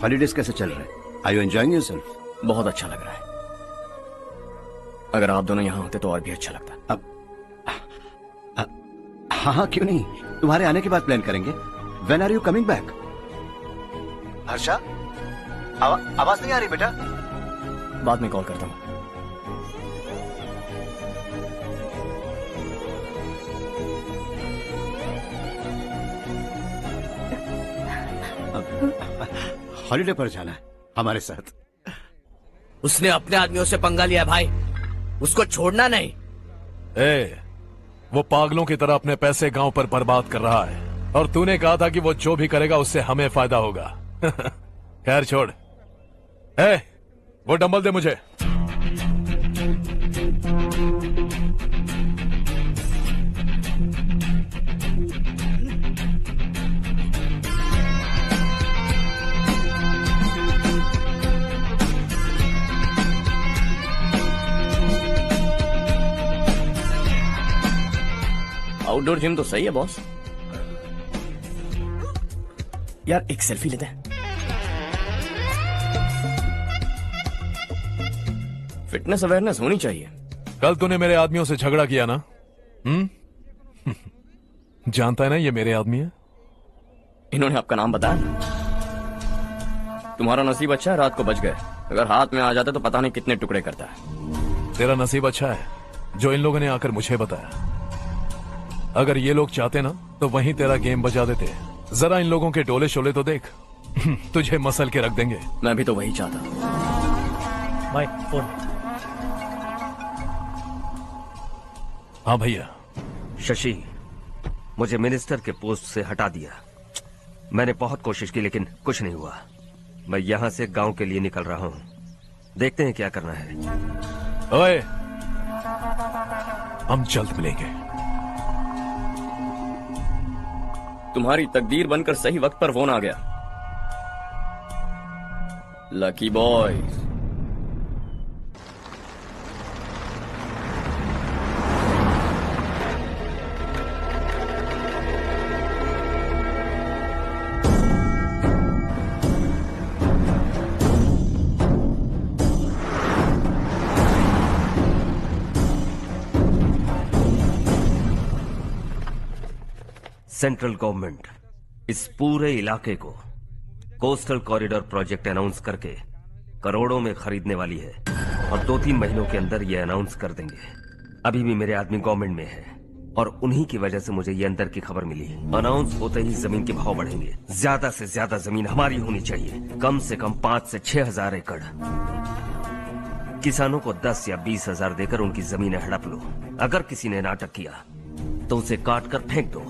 हॉलीडेज कैसे चल रहे हैं? Are you enjoying yourself? बहुत अच्छा लग रहा है। अगर आप दोनों यहाँ होते तो और भी अच्छा लगता। अब हाँ, क्यों नहीं, तुम्हारे आने के बाद प्लान करेंगे। When are you coming back? Harsha, आवाज नहीं आ रही बेटा। बाद में कॉल करता हूँ। हॉलीडे पर जाना है हमारे साथ। उसने अपने आदमियों से पंगा लिया भाई, उसको छोड़ना नहीं। वो पागलों की तरह अपने पैसे गांव पर बर्बाद कर रहा है, और तूने कहा था कि वो जो भी करेगा उससे हमें फायदा होगा। खैर छोड़। वो डंबल दे मुझे। आउटडोर जिम तो सही है बॉस। यार एक सेल्फी लेते हैं। फिटनेस अवेयरनेस होनी चाहिए। कल तूने मेरे आदमियों से झगड़ा किया ना? जानता है ना ये मेरे आदमी है। इन्होंने आपका नाम बताया? तुम्हारा नसीब अच्छा है, रात को बच गए। अगर हाथ में आ जाता तो पता नहीं कितने टुकड़े करता है। तेरा नसीब अच्छा है जो इन लोगों ने आकर मुझे बताया। अगर ये लोग चाहते ना तो वहीं तेरा गेम बजा देते। जरा इन लोगों के डोले शोले तो देख। तुझे मसल के रख देंगे। मैं भी तो वही चाहता। भाई फोन। हाँ भैया। शशि, मुझे मिनिस्टर के पोस्ट से हटा दिया। मैंने बहुत कोशिश की लेकिन कुछ नहीं हुआ। मैं यहाँ से गांव के लिए निकल रहा हूँ। देखते हैं क्या करना है। ओए, हम जल्द मिलेंगे। तुम्हारी तकदीर बनकर सही वक्त पर फोन आ गया। Lucky boys. सेंट्रल गवर्नमेंट इस पूरे इलाके को कोस्टल कॉरिडोर प्रोजेक्ट अनाउंस करके करोड़ों में खरीदने वाली है। और 2-3 महीनों के अंदर ये अनाउंस कर देंगे। अभी भी मेरे आदमी गवर्नमेंट में है और उन्हीं की वजह से मुझे ये अंदर की खबर मिली। अनाउंस होते ही जमीन के भाव बढ़ेंगे। ज्यादा से ज्यादा जमीन हमारी होनी चाहिए, कम से कम 5 से 6 हजार एकड़। किसानों को 10 या 20 हजार देकर उनकी जमीनें हड़प लो। अगर किसी ने नाटक किया तो उसे काट कर फेंक दो।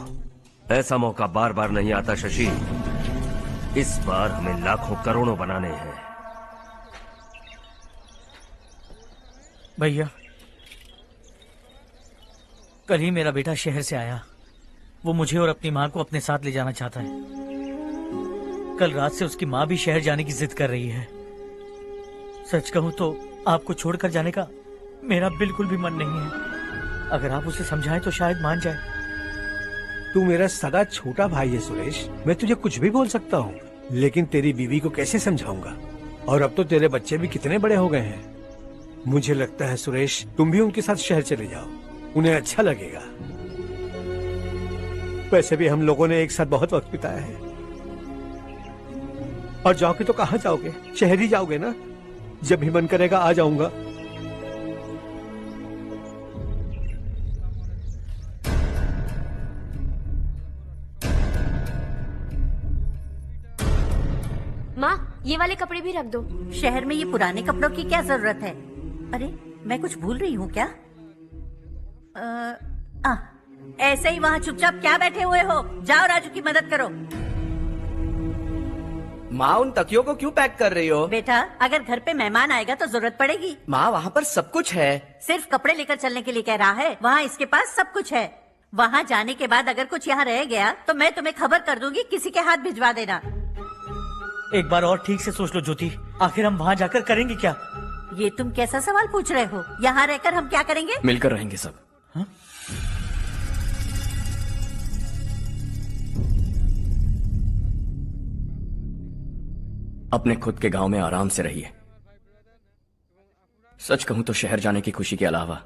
ऐसा मौका बार बार नहीं आता शशि। इस बार हमें लाखों करोड़ों बनाने हैं। भैया, कल ही मेरा बेटा शहर से आया। वो मुझे और अपनी माँ को अपने साथ ले जाना चाहता है। कल रात से उसकी माँ भी शहर जाने की जिद कर रही है। सच कहूँ तो आपको छोड़कर जाने का मेरा बिल्कुल भी मन नहीं है। अगर आप उसे समझाएं तो शायद मान जाए। तू मेरा सगा छोटा भाई है सुरेश, मैं तुझे कुछ भी बोल सकता हूँ, लेकिन तेरी बीवी को कैसे समझाऊंगा? और अब तो तेरे बच्चे भी कितने बड़े हो गए हैं। मुझे लगता है सुरेश, तुम भी उनके साथ शहर चले जाओ, उन्हें अच्छा लगेगा। वैसे भी हम लोगों ने एक साथ बहुत वक्त बिताया है। और जाओगे तो कहाँ जाओगे? शहर ही जाओगे ना? जब भी मन करेगा आ जाऊंगा। माँ, ये वाले कपड़े भी रख दो। शहर में ये पुराने कपड़ों की क्या जरूरत है? अरे मैं कुछ भूल रही हूँ क्या? ऐसे ही वहाँ चुपचाप क्या बैठे हुए हो? जाओ राजू की मदद करो। माँ, उन तकियों को क्यों पैक कर रही हो? बेटा, अगर घर पे मेहमान आएगा तो जरूरत पड़ेगी। माँ, वहाँ पर सब कुछ है। सिर्फ कपड़े लेकर चलने के लिए कह रहा है? वहाँ इसके पास सब कुछ है। वहाँ जाने के बाद अगर कुछ यहाँ रह गया तो मैं तुम्हें खबर कर दूंगी, किसी के हाथ भिजवा देना। एक बार और ठीक से सोच लो ज्योति, आखिर हम वहाँ जाकर करेंगे क्या? ये तुम कैसा सवाल पूछ रहे हो? यहाँ रहकर हम क्या करेंगे? मिलकर रहेंगे सब। हा? अपने खुद के गांव में आराम से रहिए। सच कहूं तो शहर जाने की खुशी के अलावा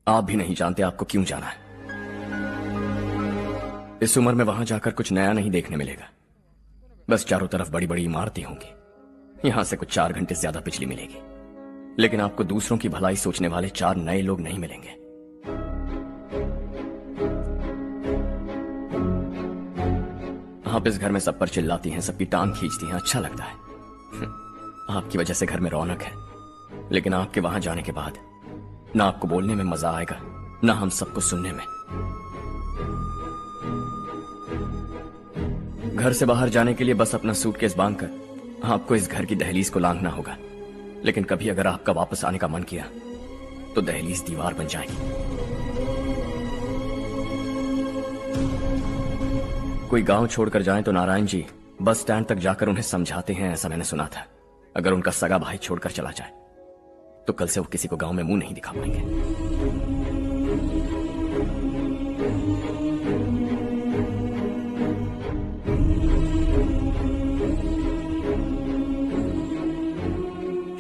आप भी नहीं जानते आपको क्यों जाना है। इस उम्र में वहां जाकर कुछ नया नहीं देखने मिलेगा। बस चारों तरफ बड़ी बड़ी इमारतें होंगी। यहां से कुछ 4 घंटे ज्यादा बिजली मिलेगी, लेकिन आपको दूसरों की भलाई सोचने वाले 4 नए लोग नहीं मिलेंगे। आप इस घर में सब पर चिल्लाती हैं, सबकी टांग खींचती हैं, अच्छा लगता है। आपकी वजह से घर में रौनक है, लेकिन आपके वहां जाने के बाद ना आपको बोलने में मजा आएगा, ना हम सबको सुनने में। घर से बाहर जाने के लिए बस अपना सूटकेस बांधकर आपको इस घर की दहलीज को लांघना होगा। लेकिन कभी अगर आपका वापस आने का मन किया तो दहलीज दीवार बन जाएगी। कोई गांव छोड़कर जाएं तो नारायण जी बस स्टैंड तक जाकर उन्हें समझाते हैं, ऐसा मैंने सुना था। अगर उनका सगा भाई छोड़कर चला जाए तो कल से वो किसी को गांव में मुंह नहीं दिखा पाएंगे।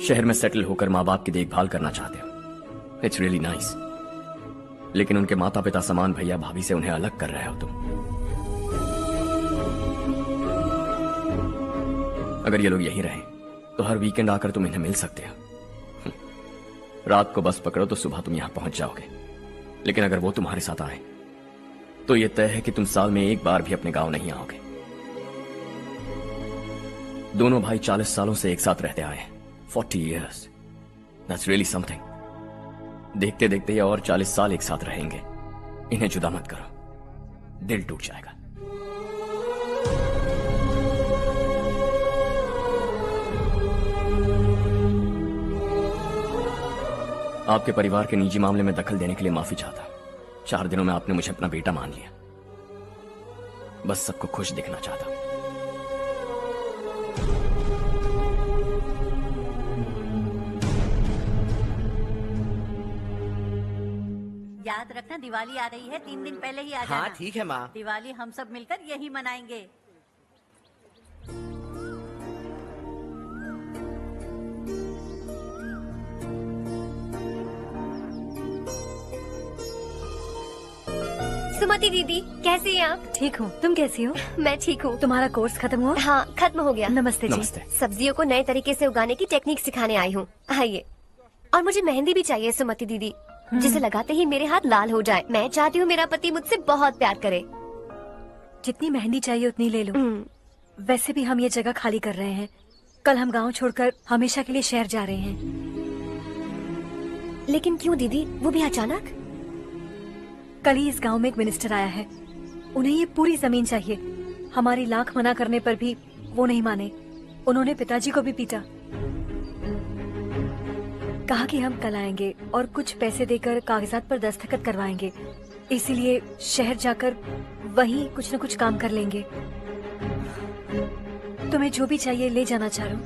शहर में सेटल होकर माँ बाप की देखभाल करना चाहते हो, इट्स रियली नाइस। लेकिन उनके माता पिता समान भैया भाभी से उन्हें अलग कर रहे हो तुम। अगर ये लोग यहीं रहे तो हर वीकेंड आकर तुम इन्हें मिल सकते हो। रात को बस पकड़ो तो सुबह तुम यहां पहुंच जाओगे। लेकिन अगर वो तुम्हारे साथ आए तो ये तय है कि तुम साल में एक बार भी अपने गांव नहीं आओगे। दोनों भाई 40 सालों से एक साथ रहते आए हैं, 40 years. That's really something. देखते देखते ये और 40 साल एक साथ रहेंगे। इन्हें जुदा मत करो, दिल टूट जाएगा। आपके परिवार के निजी मामले में दखल देने के लिए माफी चाहता। 4 दिनों में आपने मुझे अपना बेटा मान लिया। बस सबको खुश दिखना चाहता। याद रखना, दिवाली आ रही है, 3 दिन पहले ही आ जाना। हाँ ठीक है माँ। दिवाली हम सब मिलकर यही मनाएंगे। सुमति दीदी, कैसी हैं आप? ठीक हूँ, तुम कैसी हो? मैं ठीक हूँ। तुम्हारा कोर्स खत्म हुआ? हाँ, खत्म हो गया। नमस्ते जी। नमस्ते। सब्जियों को नए तरीके से उगाने की टेक्निक सिखाने आई हूँ। आइए। और मुझे मेहंदी भी चाहिए सुमति दीदी, जिसे लगाते ही मेरे हाथ लाल हो जाए। मैं चाहती हूँ मेरा पति मुझसे बहुत प्यार करे। जितनी मेहंदी चाहिए उतनी ले लो। वैसे भी हम ये जगह खाली कर रहे हैं। कल हम गांव छोड़कर हमेशा के लिए शहर जा रहे हैं। लेकिन क्यों दीदी, वो भी अचानक? कल ही इस गांव में एक मिनिस्टर आया है। उन्हें ये पूरी जमीन चाहिए। हमारी लाख मना करने पर भी वो नहीं माने। उन्होंने पिताजी को भी पीटा। कहा कि हम कल आएंगे और कुछ पैसे देकर कागजात पर दस्तखत करवाएंगे। इसीलिए शहर जाकर वहीं कुछ न कुछ काम कर लेंगे। तुम्हें जो भी चाहिए ले जाना चारू।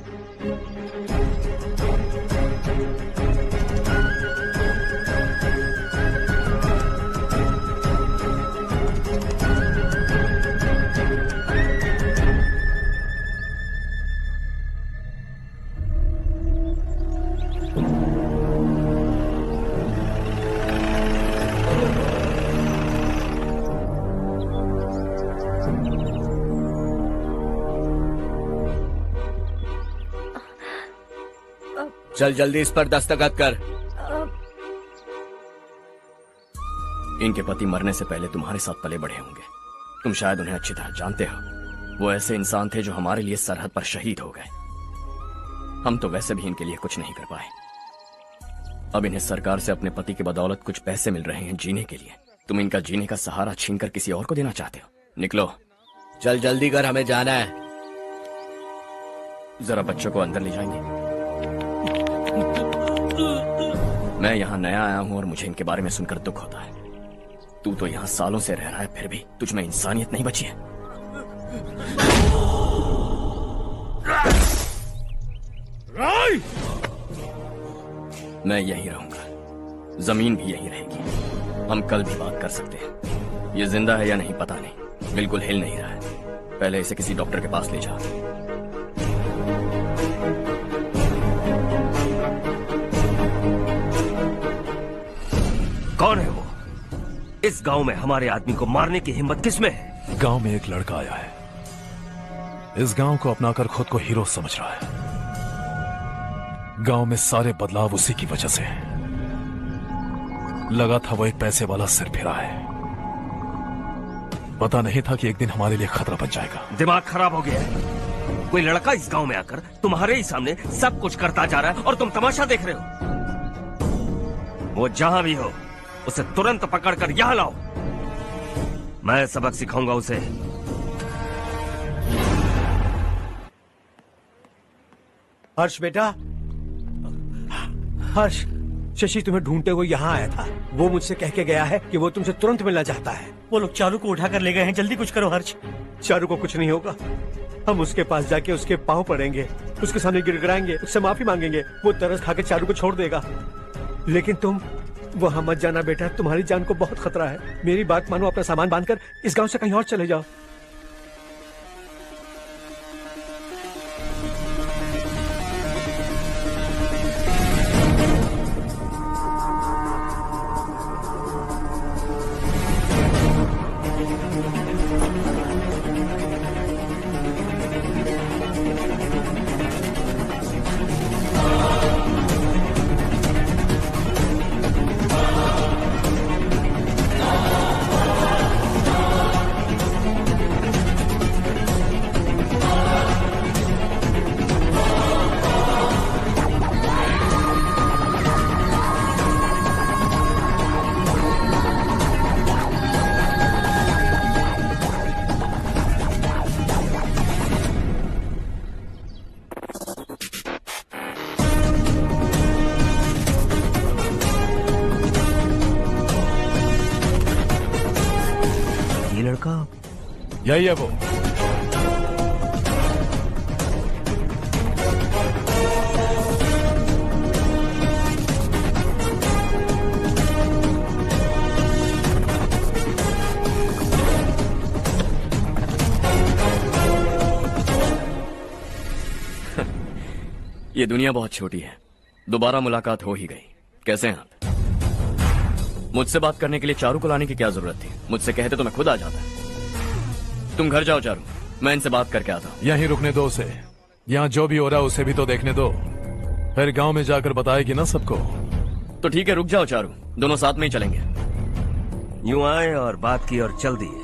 चल जल्दी इस पर दस्तखत कर। इनके पति मरने से पहले तुम्हारे साथ पले बढ़े होंगे। तुम शायद उन्हें अच्छी तरह जानते हो। वो ऐसे इंसान थे जो हमारे लिए सरहद पर शहीद हो गए। हम तो वैसे भी इनके लिए कुछ नहीं कर पाए। अब इन्हें सरकार से अपने पति की बदौलत कुछ पैसे मिल रहे हैं जीने के लिए। तुम इनका जीने का सहारा छीनकर किसी और को देना चाहते हो। निकलो, चल जल्दी कर, हमें जाना है। जरा बच्चों को अंदर ले जाएंगे। मैं यहाँ नया आया हूँ और मुझे इनके बारे में सुनकर दुख होता है। तू तो यहाँ सालों से रह रहा है, फिर भी तुझ में इंसानियत नहीं बची है। मैं यहीं रहूंगा, जमीन भी यहीं रहेगी। हम कल भी बात कर सकते हैं। ये जिंदा है या नहीं पता नहीं, बिल्कुल हिल नहीं रहा है। पहले इसे किसी डॉक्टर के पास ले जा। कौन है वो? इस गांव में हमारे आदमी को मारने की हिम्मत किसमें है? गांव में एक लड़का आया है, इस गांव को अपनाकर खुद को हीरो समझ रहा है। गांव में सारे बदलाव उसी की वजह से है। लगा था वो एक पैसे वाला सिरफिरा है। पता नहीं था कि एक दिन हमारे लिए खतरा बन जाएगा। दिमाग खराब हो गया है। कोई लड़का इस गांव में आकर तुम्हारे ही सामने सब कुछ करता जा रहा है और तुम तमाशा देख रहे हो। वो जहां भी हो उसे तुरंत पकड़कर यहां लाओ। मैं सबक सिखाऊंगा उसे। हर्ष बेटा, हर्ष, शशि तुम्हें ढूंढते हुए यहाँ आया था। वो मुझसे कह के गया है कि वो तुमसे तुरंत मिलना चाहता है। वो लोग चारू को उठाकर ले गए हैं, जल्दी कुछ करो हर्ष। चारू को कुछ नहीं होगा। हम उसके पास जाके उसके पांव पड़ेंगे, उसके सामने गिड़गिड़ाएंगे, उससे माफी मांगेंगे। वो तरस खा के चारू को छोड़ देगा। लेकिन तुम वहां मत जाना बेटा, तुम्हारी जान को बहुत खतरा है। मेरी बात मानो, अपना सामान बांधकर इस गांव से कहीं और चले जाओ। यही है वो। ये दुनिया बहुत छोटी है। दोबारा मुलाकात हो ही गई। कैसे हैं आप? मुझसे बात करने के लिए चारू को लाने की क्या जरूरत थी? मुझसे कहते तो मैं खुद आ जाता। तुम घर जाओ चारू, मैं इनसे बात करके आता हूँ। यहीं रुकने दो उसे। यहाँ जो भी हो रहा है उसे भी तो देखने दो। फिर गांव में जाकर बताएगी ना सबको। तो ठीक है, रुक जाओ चारू, दोनों साथ में ही चलेंगे। यूं आए और बात की और चल दिए।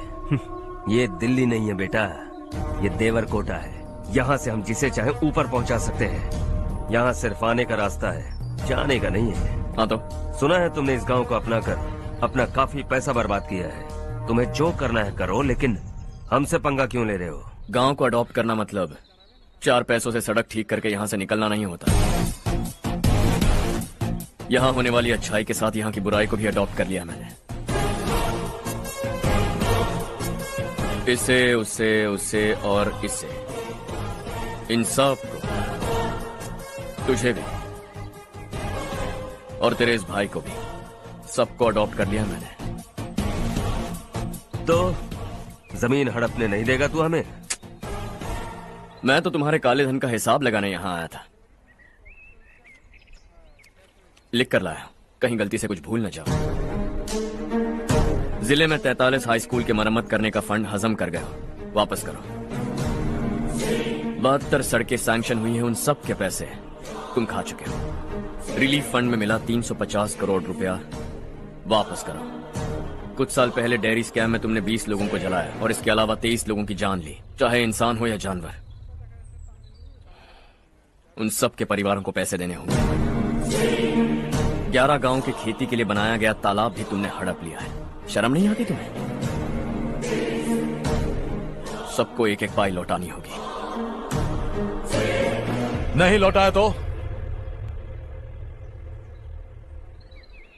ये दिल्ली नहीं है बेटा, ये देवरकोटा है। यहाँ से हम जिसे चाहे ऊपर पहुँचा सकते हैं। यहाँ सिर्फ आने का रास्ता है, जाने का नहीं है। हाँ तो सुना है तुमने इस गांव को अपना कर अपना काफी पैसा बर्बाद किया है। तुम्हें जो करना है करो, लेकिन हमसे पंगा क्यों ले रहे हो? गांव को अडॉप्ट करना मतलब 4 पैसों से सड़क ठीक करके यहाँ से निकलना नहीं होता। यहाँ होने वाली अच्छाई के साथ यहाँ की बुराई को भी अडॉप्ट कर लिया मैंने। इससे, उससे, उससे और इससे, इन सब को, तुझे भी और तेरे इस भाई को भी, सबको अडॉप्ट कर लिया मैंने। तो जमीन हड़पने नहीं देगा तू हमें? मैं तो तुम्हारे काले धन का हिसाब लगाने यहाँ आया था। लिख कर लाया, कहीं गलती से कुछ भूल न जाओ। जिले में 43 हाई स्कूल के मरम्मत करने का फंड हजम कर गया, वापस करो। 72 सड़कें सैंक्शन हुई हैं, उन सब के पैसे तुम खा चुके हो। रिलीफ फंड में मिला 350 करोड़ रुपया, वापस करो। कुछ साल पहले डेयरी स्कैम में तुमने 20 लोगों को जलाया और इसके अलावा 23 लोगों की जान ली, चाहे इंसान हो या जानवर। उन सब के परिवारों को पैसे देने होंगे। 11 गांव की खेती के लिए बनाया गया तालाब भी तुमने हड़प लिया है। शर्म नहीं आती तुम्हें? सबको एक एक पाई लौटानी होगी। नहीं लौटाया तो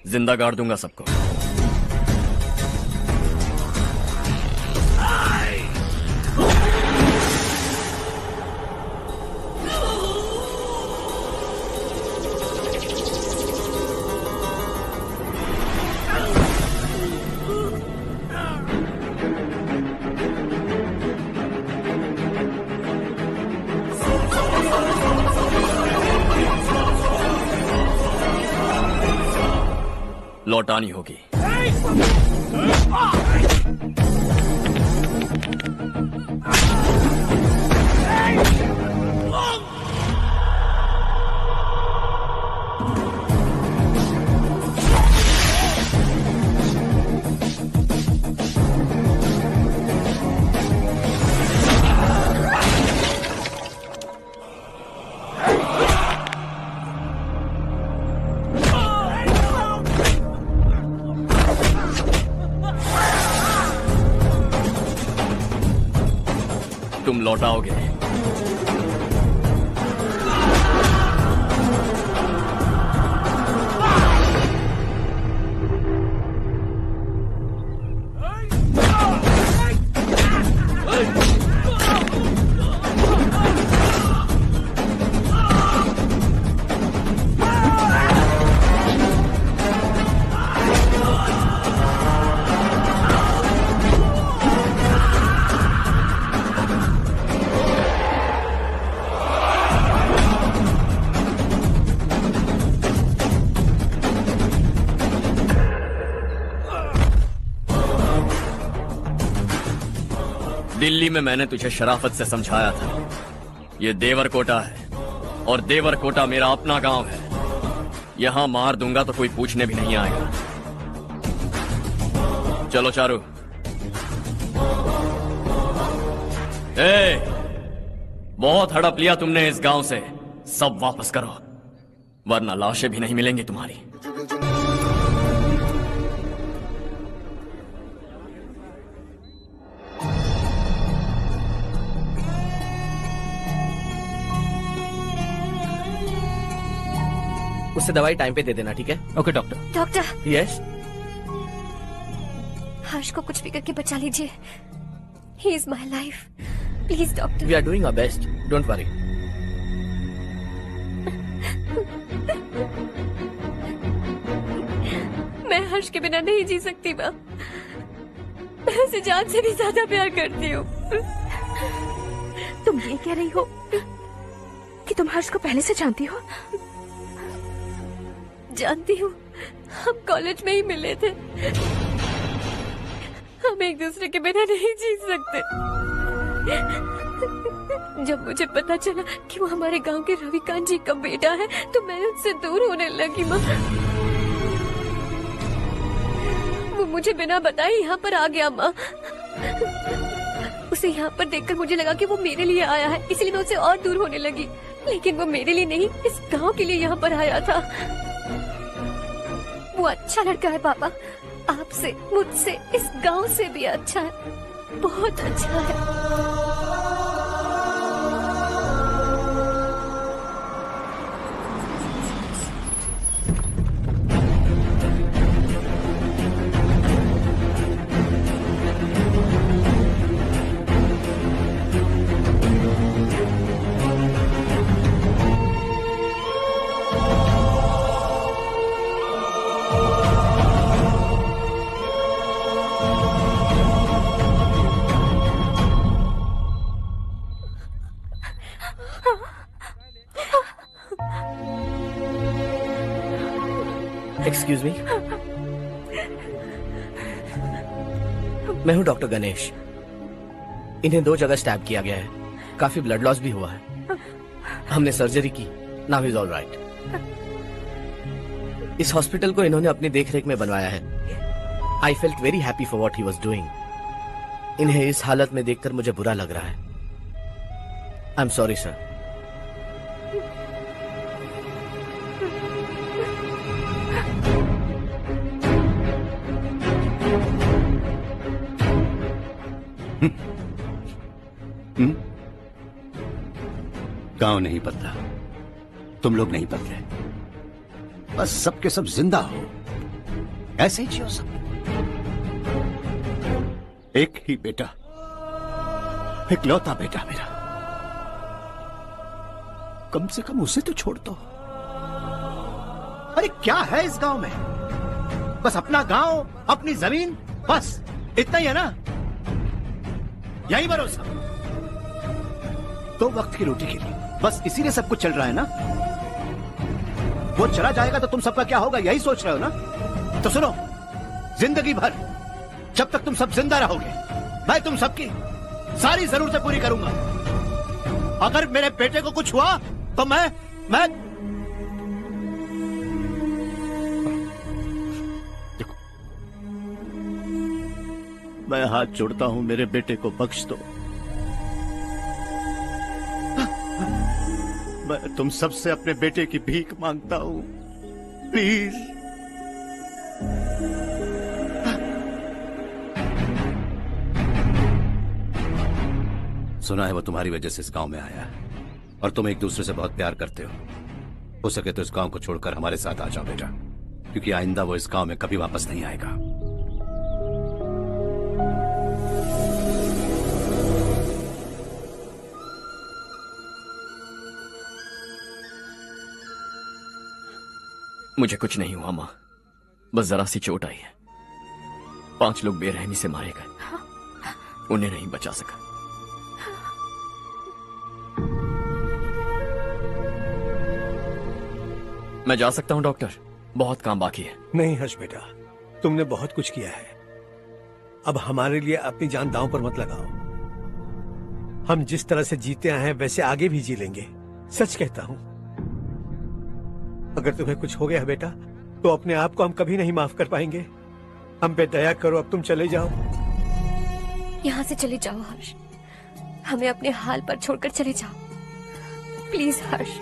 जिंदा गाड़ दूंगा सबको। लौटानी होगी। तुम लौटाओगे। दिल्ली में मैंने तुझे शराफत से समझाया था, ये देवरकोटा है और देवरकोटा मेरा अपना गांव है। यहां मार दूंगा तो कोई पूछने भी नहीं आएगा। चलो चारू। बहुत हड़प लिया तुमने इस गांव से, सब वापस करो, वरना लाशें भी नहीं मिलेंगी तुम्हारी। उससे दवाई टाइम पे दे देना, ठीक है? Okay doctor. Doctor. Yes. Harsh को कुछ भी करके बचा लीजिए। He is my life, please doctor. We are doing our best, don't worry. मैं हर्ष के बिना नहीं जी सकती माँ। मैं उसे जान से भी ज्यादा प्यार करती हूँ। तुम ये कह रही हो कि तुम हर्ष को पहले से जानती हो? जानती हूँ, हम कॉलेज में ही मिले थे। हम एक दूसरे के बिना नहीं जी सकते। जब मुझे पता चला कि वो हमारे गांव के रविकांत जी का बेटा है तो मैं उससे दूर होने लगी माँ। वो मुझे बिना बताए यहाँ पर आ गया माँ। उसे यहाँ पर देखकर मुझे लगा कि वो मेरे लिए आया है, इसलिए मैं उससे और दूर होने लगी। लेकिन वो मेरे लिए नहीं, इस गांव के लिए यहाँ पर आया था। वो अच्छा लड़का है पापा, आपसे, मुझसे, इस गांव से भी अच्छा है, बहुत अच्छा है। एक्सक्यूज मी, मैं हूं डॉक्टर गणेश। इन्हें 2 जगह स्टैब किया गया है, काफी ब्लड लॉस भी हुआ है। हमने सर्जरी की, नाउ इज ऑल राइट। इस हॉस्पिटल को इन्होंने अपनी देखरेख में बनवाया है। I felt very happy for what he was doing. इन्हें इस हालत में देखकर मुझे बुरा लग रहा है। I am sorry sir. गांव नहीं बदला, तुम लोग नहीं बदले, बस सबके सब जिंदा हो, ऐसे ही जियो सब। एक ही बेटा, इकलौता बेटा मेरा, कम से कम उसे तो छोड़ दो। अरे क्या है इस गांव में? बस अपना गांव, अपनी जमीन, बस इतना ही है ना? यही भरोसा, 2 वक्त की रोटी के लिए, बस इसीलिए सब कुछ चल रहा है ना? वो चला जाएगा तो तुम सबका क्या होगा, यही सोच रहे हो ना? तो सुनो, जिंदगी भर जब तक तुम सब जिंदा रहोगे, मैं तुम सबकी सारी जरूरतें पूरी करूंगा। अगर मेरे बेटे को कुछ हुआ तो मैं देखो, मैं हाथ जोड़ता हूं, मेरे बेटे को बख्श दो। मैं तुम सबसे अपने बेटे की भीख मांगता हूं, प्लीज। सुना है वो तुम्हारी वजह से इस गांव में आया है और तुम एक दूसरे से बहुत प्यार करते हो सके तो इस गांव को छोड़कर हमारे साथ आ जाओ बेटा, क्योंकि आइंदा वो इस गांव में कभी वापस नहीं आएगा। मुझे कुछ नहीं हुआ माँ, बस जरा सी चोट आई है। 5 लोग बेरहमी से मारे गए, उन्हें नहीं बचा सका। मैं जा सकता हूं डॉक्टर, बहुत काम बाकी है। नहीं हर्ष बेटा, तुमने बहुत कुछ किया है, अब हमारे लिए अपनी जान दांव पर मत लगाओ। हम जिस तरह से जीते आए हैं वैसे आगे भी जी लेंगे, सच कहता हूं। अगर तुम्हें कुछ हो गया बेटा तो अपने आप को हम कभी नहीं माफ कर पाएंगे। हम पे दया करो, अब तुम चले जाओ। यहाँ से चले जाओ हर्ष, हमें अपने हाल पर छोड़कर चले जाओ, प्लीज हर्ष।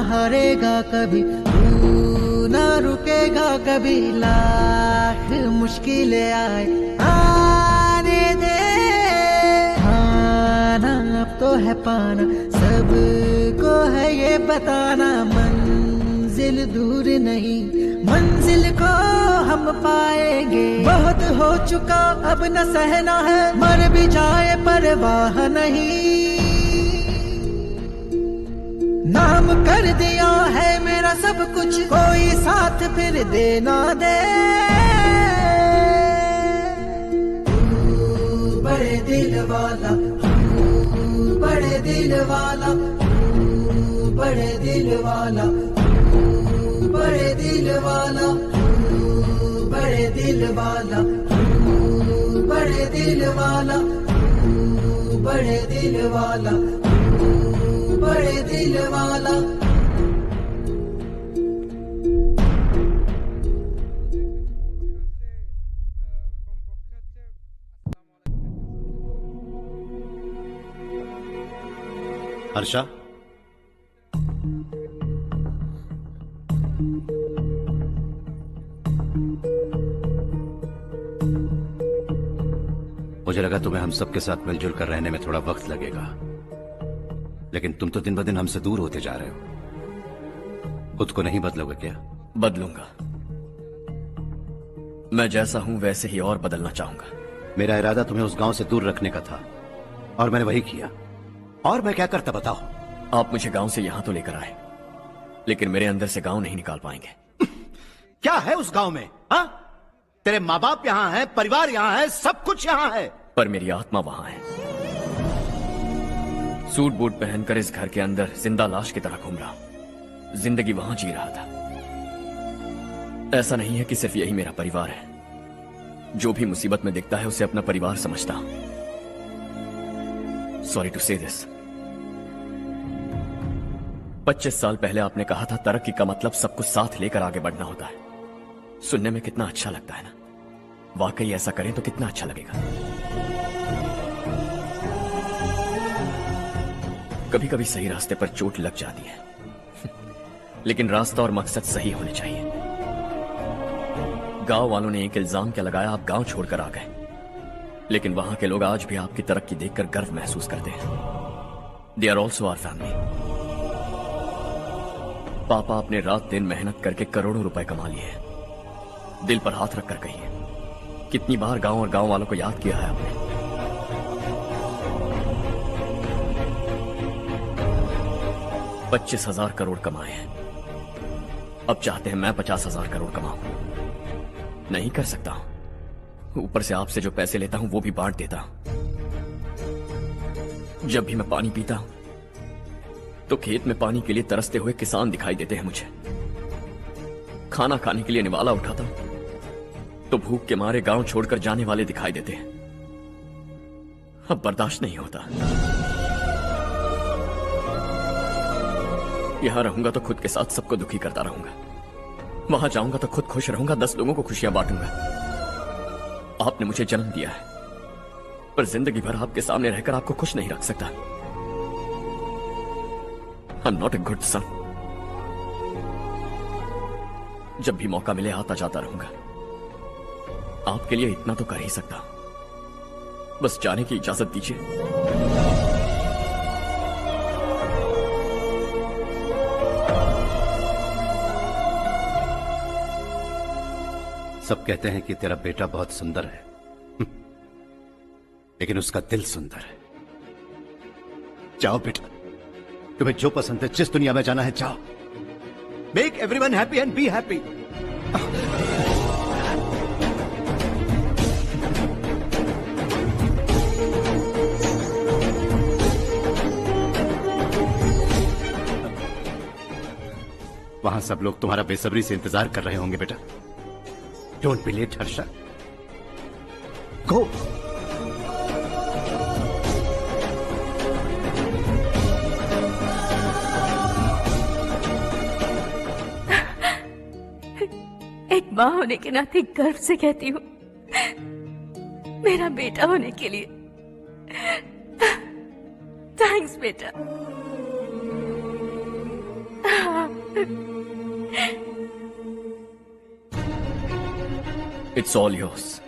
हारेगा कभी, तू ना रुकेगा कभी, लाख मुश्किलें आए आने दे। खाना अब तो है पाना, सबको है ये बताना, मंजिल दूर नहीं, मंजिल को हम पाएंगे। बहुत हो चुका अब न सहना है, मर भी जाए परवाह नहीं। नाम कर दिया है मेरा सब कुछ, कोई साथ फिर देना दे। तू बड़े दिल वाला, बड़े दिल वाला, बड़े दिल वाला, बड़े दिल वाला, बड़े दिल वाला, बड़े दिल वाला, बड़े दिल वाला, बड़े दिल वाला। हर्षा, मुझे लगा तुम्हें हम सबके साथ मिलजुल कर रहने में थोड़ा वक्त लगेगा, लेकिन तुम तो दिन ब दिन हमसे दूर होते जा रहे हो। खुद को नहीं बदलोगे क्या? बदलूंगा। मैं जैसा हूं वैसे ही और बदलना चाहूंगा। मेरा इरादा तुम्हें उस गांव से दूर रखने का था और मैंने वही किया। और मैं क्या करता बताओ? आप मुझे गांव से यहां तो लेकर आए, लेकिन मेरे अंदर से गांव नहीं निकाल पाएंगे। क्या है उस गांव में? हाँ, तेरे माँ बाप यहाँ हैं, परिवार यहाँ है, सब कुछ यहाँ है, पर मेरी आत्मा वहां है। सूट बूट पहनकर इस घर के अंदर जिंदा लाश की तरह घूम रहा हूं। जिंदगी वहां जी रहा था। ऐसा नहीं है कि सिर्फ यही मेरा परिवार है। जो भी मुसीबत में दिखता है उसे अपना परिवार समझता हूं। सॉरी टू से दिस। 25 साल पहले आपने कहा था तरक्की का मतलब सब कुछ साथ लेकर आगे बढ़ना होता है। सुनने में कितना अच्छा लगता है ना? वाकई ऐसा करें तो कितना अच्छा लगेगा। कभी कभी सही रास्ते पर चोट लग जाती है, लेकिन रास्ता और मकसद सही होने चाहिए। गांव वालों ने एक इल्जाम क्या लगाया, आप गांव छोड़कर आ गए, लेकिन वहां के लोग आज भी आपकी तरक्की देखकर गर्व महसूस करते हैं। They are also our family. पापा आपने रात दिन मेहनत करके करोड़ों रुपए कमा लिए हैं। दिल पर हाथ रखकर कहिए, कितनी बार गांव और गांव वालों को याद किया है आपने? 25,000 करोड़ कमाए हैं। अब चाहते हैं मैं 50,000 करोड़ कमाऊं। नहीं कर सकता हूं। ऊपर से आपसे जो पैसे लेता हूं वो भी बांट देता हूं। जब भी मैं पानी पीता हूं तो खेत में पानी के लिए तरसते हुए किसान दिखाई देते हैं मुझे। खाना खाने के लिए निवाला उठाता हूं तो भूख के मारे गांव छोड़कर जाने वाले दिखाई देते हैं। अब बर्दाश्त नहीं होता। यहां रहूंगा तो खुद के साथ सबको दुखी करता रहूंगा। वहां जाऊंगा तो खुद खुश रहूंगा, 10 लोगों को खुशियां बांटूंगा। आपने मुझे जन्म दिया है, पर जिंदगी भर आपके सामने रहकर आपको खुश नहीं रख सकता। I am not a good son. जब भी मौका मिले आता जाता रहूंगा। आपके लिए इतना तो कर ही सकता हूं। बस जाने की इजाजत दीजिए। सब कहते हैं कि तेरा बेटा बहुत सुंदर है, लेकिन उसका दिल सुंदर है। जाओ बेटा, तुम्हें जो पसंद है, जिस दुनिया में जाना है जाओ। Make everyone happy and be happy. वहां सब लोग तुम्हारा बेसब्री से इंतजार कर रहे होंगे बेटा। डोंट बी लेट हर्षा, गो। एक माँ होने के नाते गर्व से कहती हूँ, मेरा बेटा होने के लिए थैंक्स बेटा। It's all yours.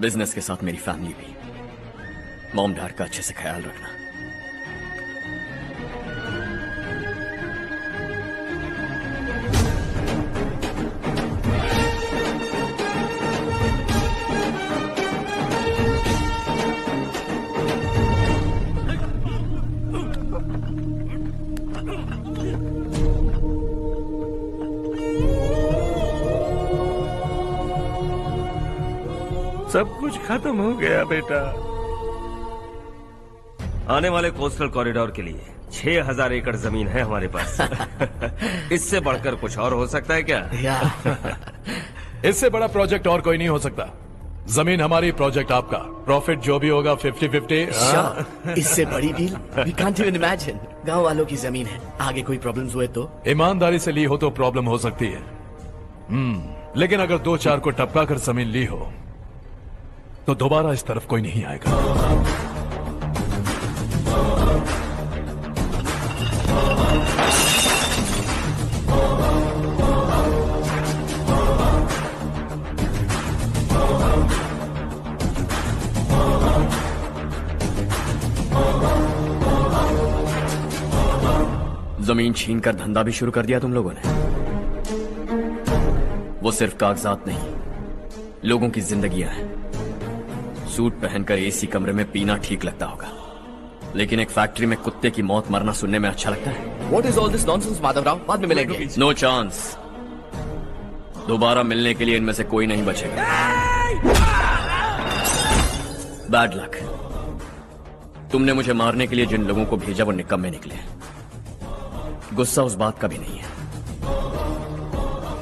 बिजनेस के साथ मेरी फैमिली भी। मॉम डैड का अच्छे से ख्याल रखना। सब कुछ खत्म हो गया बेटा। आने वाले कोस्टल कॉरिडोर के लिए 6000 एकड़ जमीन है हमारे पास। इससे बढ़कर कुछ और हो सकता है क्या? इससे बड़ा प्रोजेक्ट और कोई नहीं हो सकता। जमीन हमारी, प्रोजेक्ट आपका, प्रॉफिट जो भी होगा 50-50। इससे बड़ी deal we can't even imagine. गांव वालों की जमीन है, आगे कोई प्रॉब्लम्स हुए तो? ईमानदारी से ली हो तो प्रॉब्लम हो सकती है, लेकिन अगर 2-4 को टपका कर जमीन ली हो तो दोबारा इस तरफ कोई नहीं आएगा। जमीन छीन कर धंधा भी शुरू कर दिया तुम लोगों ने। वो सिर्फ कागजात नहीं, लोगों की जिंदगियां हैं। सूट पहनकर एसी कमरे में पीना ठीक लगता होगा, लेकिन एक फैक्ट्री में कुत्ते की मौत मरना सुनने में अच्छा लगता है। What is all this nonsense, Madhavrao? बाद में मिलेंगे। No chance। दोबारा मिलने के लिए इनमें से कोई नहीं बचेगा। Bad luck. तुमने मुझे मारने के लिए जिन लोगों को भेजा वो निकम्मे निकले। गुस्सा उस बात का भी नहीं है,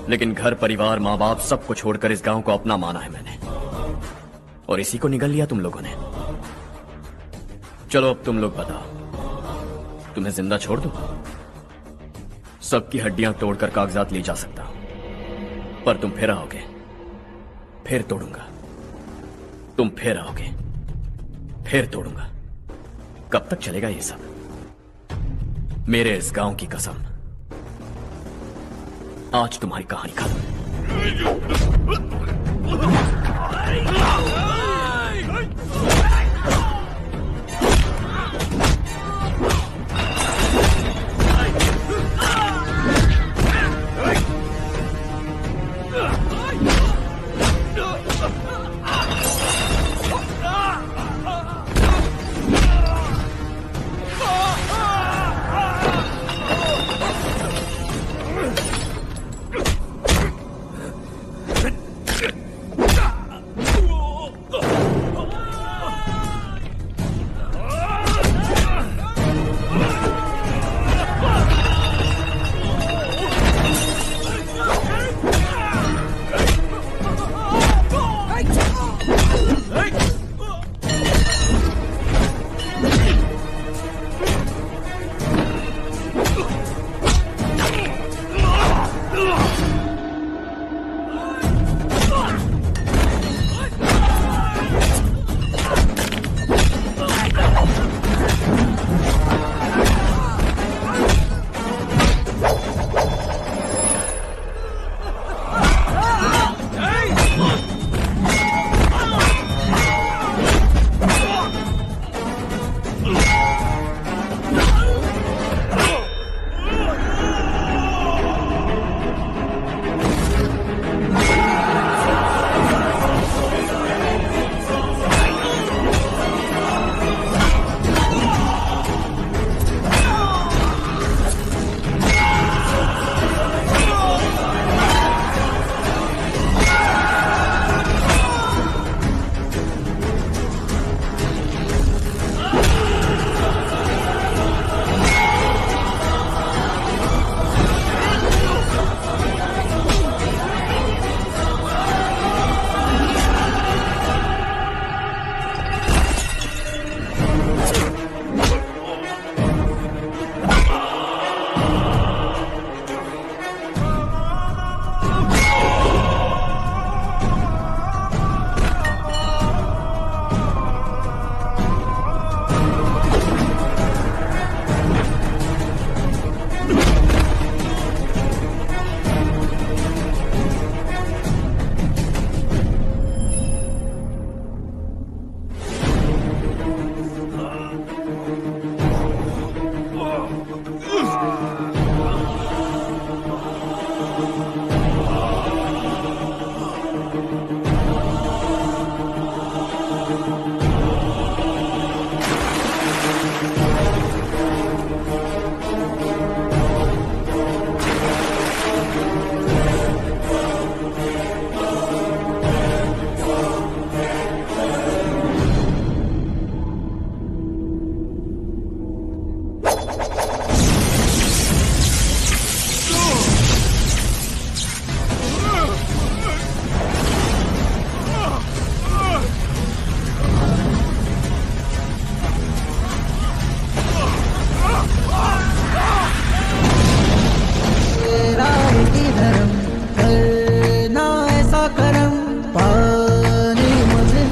लेकिन घर परिवार माँ बाप सबको छोड़कर इस गांव को अपना माना है मैंने, और इसी को निगल लिया तुम लोगों ने। चलो अब तुम लोग बताओ, तुम्हें जिंदा छोड़ दूं? सबकी हड्डियां तोड़कर कागजात ले जा सकता हूं, पर तुम फिर आओगे, फिर तोड़ूंगा। तुम फिर आओगे, फिर तोड़ूंगा। कब तक चलेगा ये सब? मेरे इस गांव की कसम, आज तुम्हारी कहानी खत्म।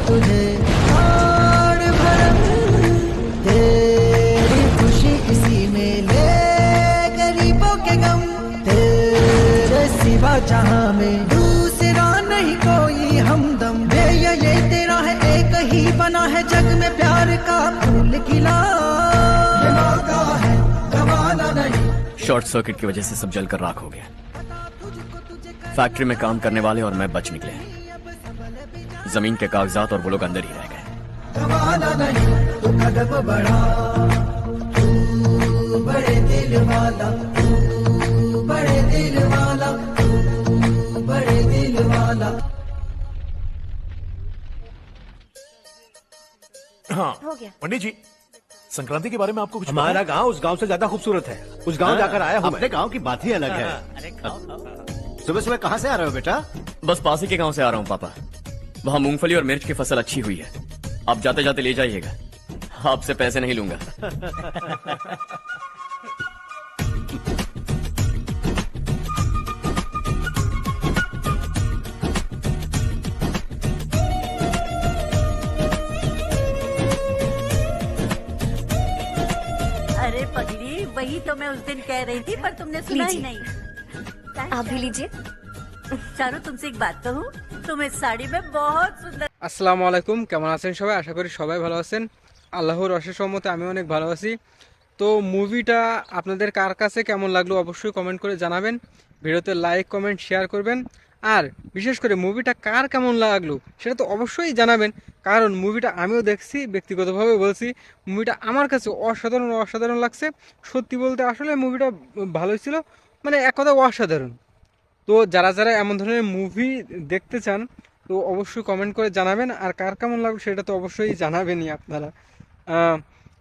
तुझे और भरम तेरी खुशी इसी में ले गरीबों के गम तेरे सिवा जहां में दूसरा नहीं कोई हमदम ये तेरा है एक ही बना है जग में प्यार का फूल खिला ये मौका है गवाना नहीं। शॉर्ट सर्किट की वजह से सब जलकर राख हो गया। फैक्ट्री में काम करने वाले और मैं बच निकले। जमीन के कागजात और वो लोग अंदर ही रह गए। गवाना नहीं तू कदम बढ़ा, तू बड़े दिल वाला, तू बड़े दिल वाला, तू बड़े दिल वाला। हाँ हो गया। पंडित जी, संक्रांति के बारे में आपको कुछ हमारा गांव उस गांव से ज्यादा खूबसूरत है। उस गांव जाकर आया हूँ। अपने गांव की बात ही अलग है। सुबह सुबह कहाँ से आ रहे हो बेटा? बस पास ही के गांव से आ रहा हूँ पापा। वहाँ मूंगफली और मिर्च की फसल अच्छी हुई है। आप जाते जाते ले जाइएगा। आपसे पैसे नहीं लूंगा। अरे पगली, वही तो मैं उस दिन कह रही थी पर तुमने सुना ही लीजिए। नहीं। आप भी लीजिए। चारू तुमसे एक बात कहूँ, तुम इस साड़ी में बहुत सुंदर। আসসালামু আলাইকুম, কেমন আছেন সবাই? আশা করি সবাই ভালো আছেন। আল্লাহর অশেষ রহমতে আমি অনেক ভালো আছি। তো মুভিটা আপনাদের কার কাছে কেমন লাগলো অবশ্যই কমেন্ট করে জানাবেন। ভিডিওতে লাইক কমেন্ট শেয়ার করবেন। আর বিশেষ করে মুভিটা কার কেমন লাগলো সেটা তো অবশ্যই জানাবেন, কারণ মুভিটা আমিও দেখছি, ব্যক্তিগতভাবে বলছি মুভিটা আমার কাছে অসাধারণ অসাধারণ লাগছে। সত্যি বলতে আসলে মুভিটা ভালোই ছিল, মানে এক কথা অসাধারণ। তো যারা যারা এমন ধরনের মুভি দেখতে চান তো অবশ্যই কমেন্ট করে জানাবেন। আর কার কেমন লাগবে সেটা তো অবশ্যই জানাবেনই আপনারা।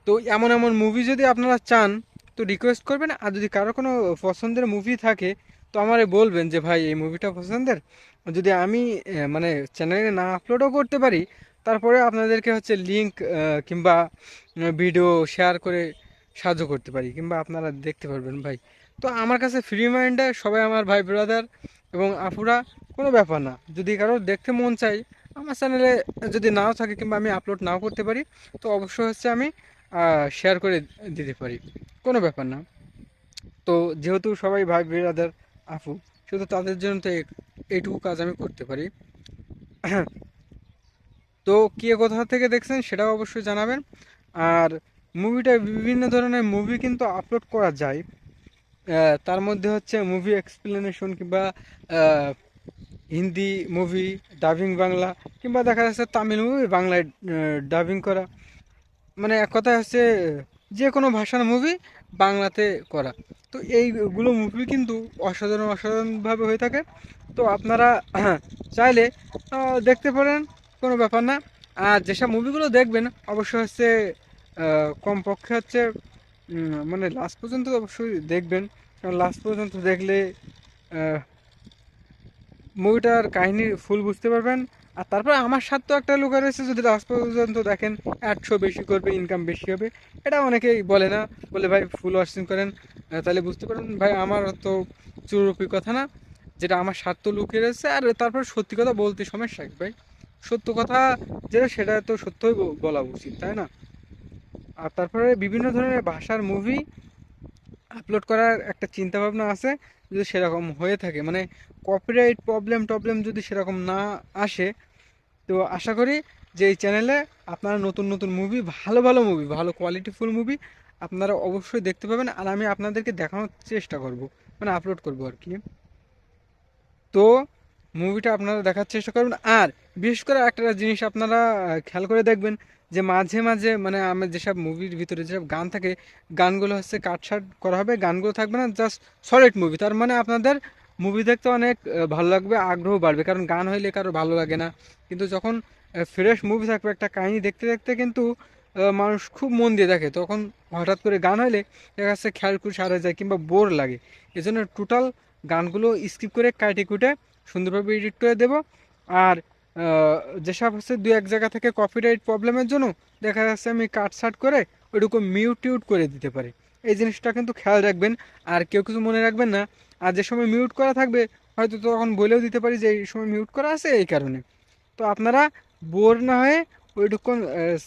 তো এমন এমন মুভি যদি আপনারা চান তো রিকোয়েস্ট করবেন। আর যদি কারো কোনো পছন্দের মুভি থাকে তো আমারে বলবেন যে ভাই এই মুভিটা পছন্দের। যদি আমি মানে চ্যানেলে না আপলোডও করতে পারি তারপরে আপনাদেরকে হচ্ছে লিঙ্ক কিংবা ভিডিও শেয়ার করে সাহায্য করতে পারি, কিংবা আপনারা দেখতে পারবেন ভাই। তো আমার কাছে ফ্রি মাইন্ডে সবাই আমার ভাই ব্রাদার এবং আপুরা, কোনো ব্যাপার না। যদি কারো দেখতে মন চাই আমার চ্যানেলে যদি নাও থাকে কিংবা আমি আপলোড নাও করতে পারি তো অবশ্যই হচ্ছে আমি শেয়ার করে দিতে পারি, কোনো ব্যাপার না। তো যেহেতু সবাই ভাই ব্রাদার আপু, শুধু তাদের জন্য তো এইটুকু কাজ আমি করতে পারি। তো কে কোথা থেকে দেখছেন সেটাও অবশ্যই জানাবেন। আর মুভিটা বিভিন্ন ধরনের মুভি কিন্তু আপলোড করা যায়। তার মধ্যে হচ্ছে মুভি এক্সপ্লেনেশন কিংবা হিন্দি মুভি ডাবিং বাংলা, কিংবা দেখা যাচ্ছে তামিল মুভি বাংলায় ডাবিং করা, মানে এক কথায় হচ্ছে যে কোনো ভাষার মুভি বাংলাতে করা। তো এইগুলো মুভি কিন্তু অসাধারণ অসাধারণভাবে হয়ে থাকে। তো আপনারা চাইলে দেখতে পারেন, কোনো ব্যাপার না। আর যেসব মুভিগুলো দেখবেন অবশ্যই হচ্ছে কমপক্ষে হচ্ছে মানে লাস্ট পর্যন্ত অবশ্যই দেখবেন, কারণ লাস্ট পর্যন্ত দেখলে মুভিটার কাহিনী ফুল বুঝতে পারবেন। আর তারপরে আমার সাথে তো একটা লুকা রয়েছে, যদি লাস্ট পর্যন্ত দেখেন 800 বেশি করবে, ইনকাম বেশি হবে। এটা অনেকেই বলে না, বলে ভাই ফুল ওয়াচিং করেন তাহলে বুঝতে পারেন। ভাই আমার তো চুরুপি কথা না, যেটা আমার স্বার্থ লুকিয়ে রয়েছে। আর তারপর সত্যি কথা বলতে সমস্যা কি ভাই? সত্য কথা যেটা সেটা তো সত্যই বলা উচিত, তাই না? আর তারপরে বিভিন্ন ধরনের ভাষার মুভি আপলোড করার একটা চিন্তা ভাবনা আছে, যদি সেরকম হয়ে থাকে, মানে কপিরাইট প্রবলেম যদি সেরকম না আসে, তো আশা করি যে এই চ্যানেলে আপনারা নতুন নতুন মুভি, ভালো ভালো মুভি, ভালো কোয়ালিটিফুল মুভি আপনারা অবশ্যই দেখতে পাবেন। আর আমি আপনাদেরকে দেখানোর চেষ্টা করব, মানে আপলোড করব আর কি। তো মুভিটা আপনারা দেখার চেষ্টা করবেন। আর বিশেষ করে একটা জিনিস আপনারা খেয়াল করে দেখবেন যে মাঝে মাঝে মানে আমার যেসব মুভির ভিতরে যেসব গান থাকে, গানগুলো হচ্ছে কাটছাট করা হবে, গানগুলো থাকবে না, জাস্ট সলিড মুভি। তার মানে আপনাদের মুভি দেখতে অনেক ভালো লাগবে, আগ্রহ বাড়বে। কারণ গান হইলে কারো ভালো লাগে না, কিন্তু যখন ফ্রেশ মুভি থাকবে, একটা কাহিনী দেখতে দেখতে কিন্তু মানুষ খুব মন দিয়ে দেখে। তখন হঠাৎ করে গান হইলে দেখা যাচ্ছে খেয়াল খুশি হারা যায় কিংবা বোর লাগে। এই জন্য টোটাল গানগুলো স্কিপ করে কাটে কুটে সুন্দরভাবে এডিট করে দেব। আর যেসব হচ্ছে 2-1 জায়গা থেকে কপিরাইট প্রবলেমের জন্য দেখা যাচ্ছে আমি কাটসাট করে ওইটুকু মিউট করে দিতে পারি। এই জিনিসটা কিন্তু খেয়াল রাখবেন। আর কেউ কিছু মনে রাখবেন না। আর যে সময় মিউট করা থাকবে হয়তো তখন বলেও দিতে পারি যে এই সময় মিউট করা আছে এই কারণে। তো আপনারা বোর না হয়ে ওইটুকুন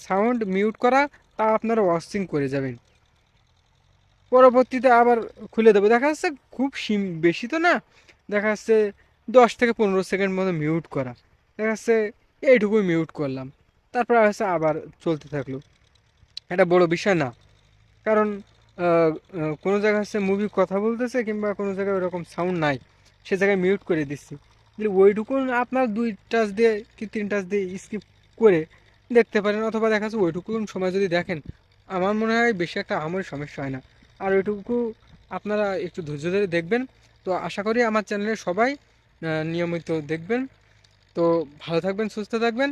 সাউন্ড মিউট করা তা আপনারা ওয়াচিং করে যাবেন। পরবর্তীতে আবার খুলে দেবো। দেখা যাচ্ছে খুব বেশি তো না, দেখা যাচ্ছে 10 থেকে 15 সেকেন্ড মতো মিউট করা, দেখা যাচ্ছে এইটুকুই মিউট করলাম, তারপর হচ্ছে আবার চলতে থাকলো। এটা বড় বিষয় না, কারণ কোনো জায়গায় হচ্ছে মুভি কথা বলতেছে কিংবা কোনো জায়গায় ওরকম সাউন্ড নাই, সে জায়গায় মিউট করে দিচ্ছি। ওইটুকুন আপনার 2 টাচ দিয়ে কি 3 টাচ দিয়ে স্কিপ করে দেখতে পারেন, অথবা দেখা যাচ্ছে ওইটুকুন সময় যদি দেখেন আমার মনে হয় বেশি একটা আমার সমস্যা হয় না। আর ওইটুকু আপনারা একটু ধৈর্য ধরে দেখবেন। তো আশা করি আমার চ্যানেলে সবাই নিয়মিত দেখবেন। তো ভালো থাকবেন, সুস্থ থাকবেন,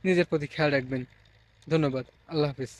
নিজের প্রতি খেয়াল রাখবেন। ধন্যবাদ, আল্লাহ হাফিজ।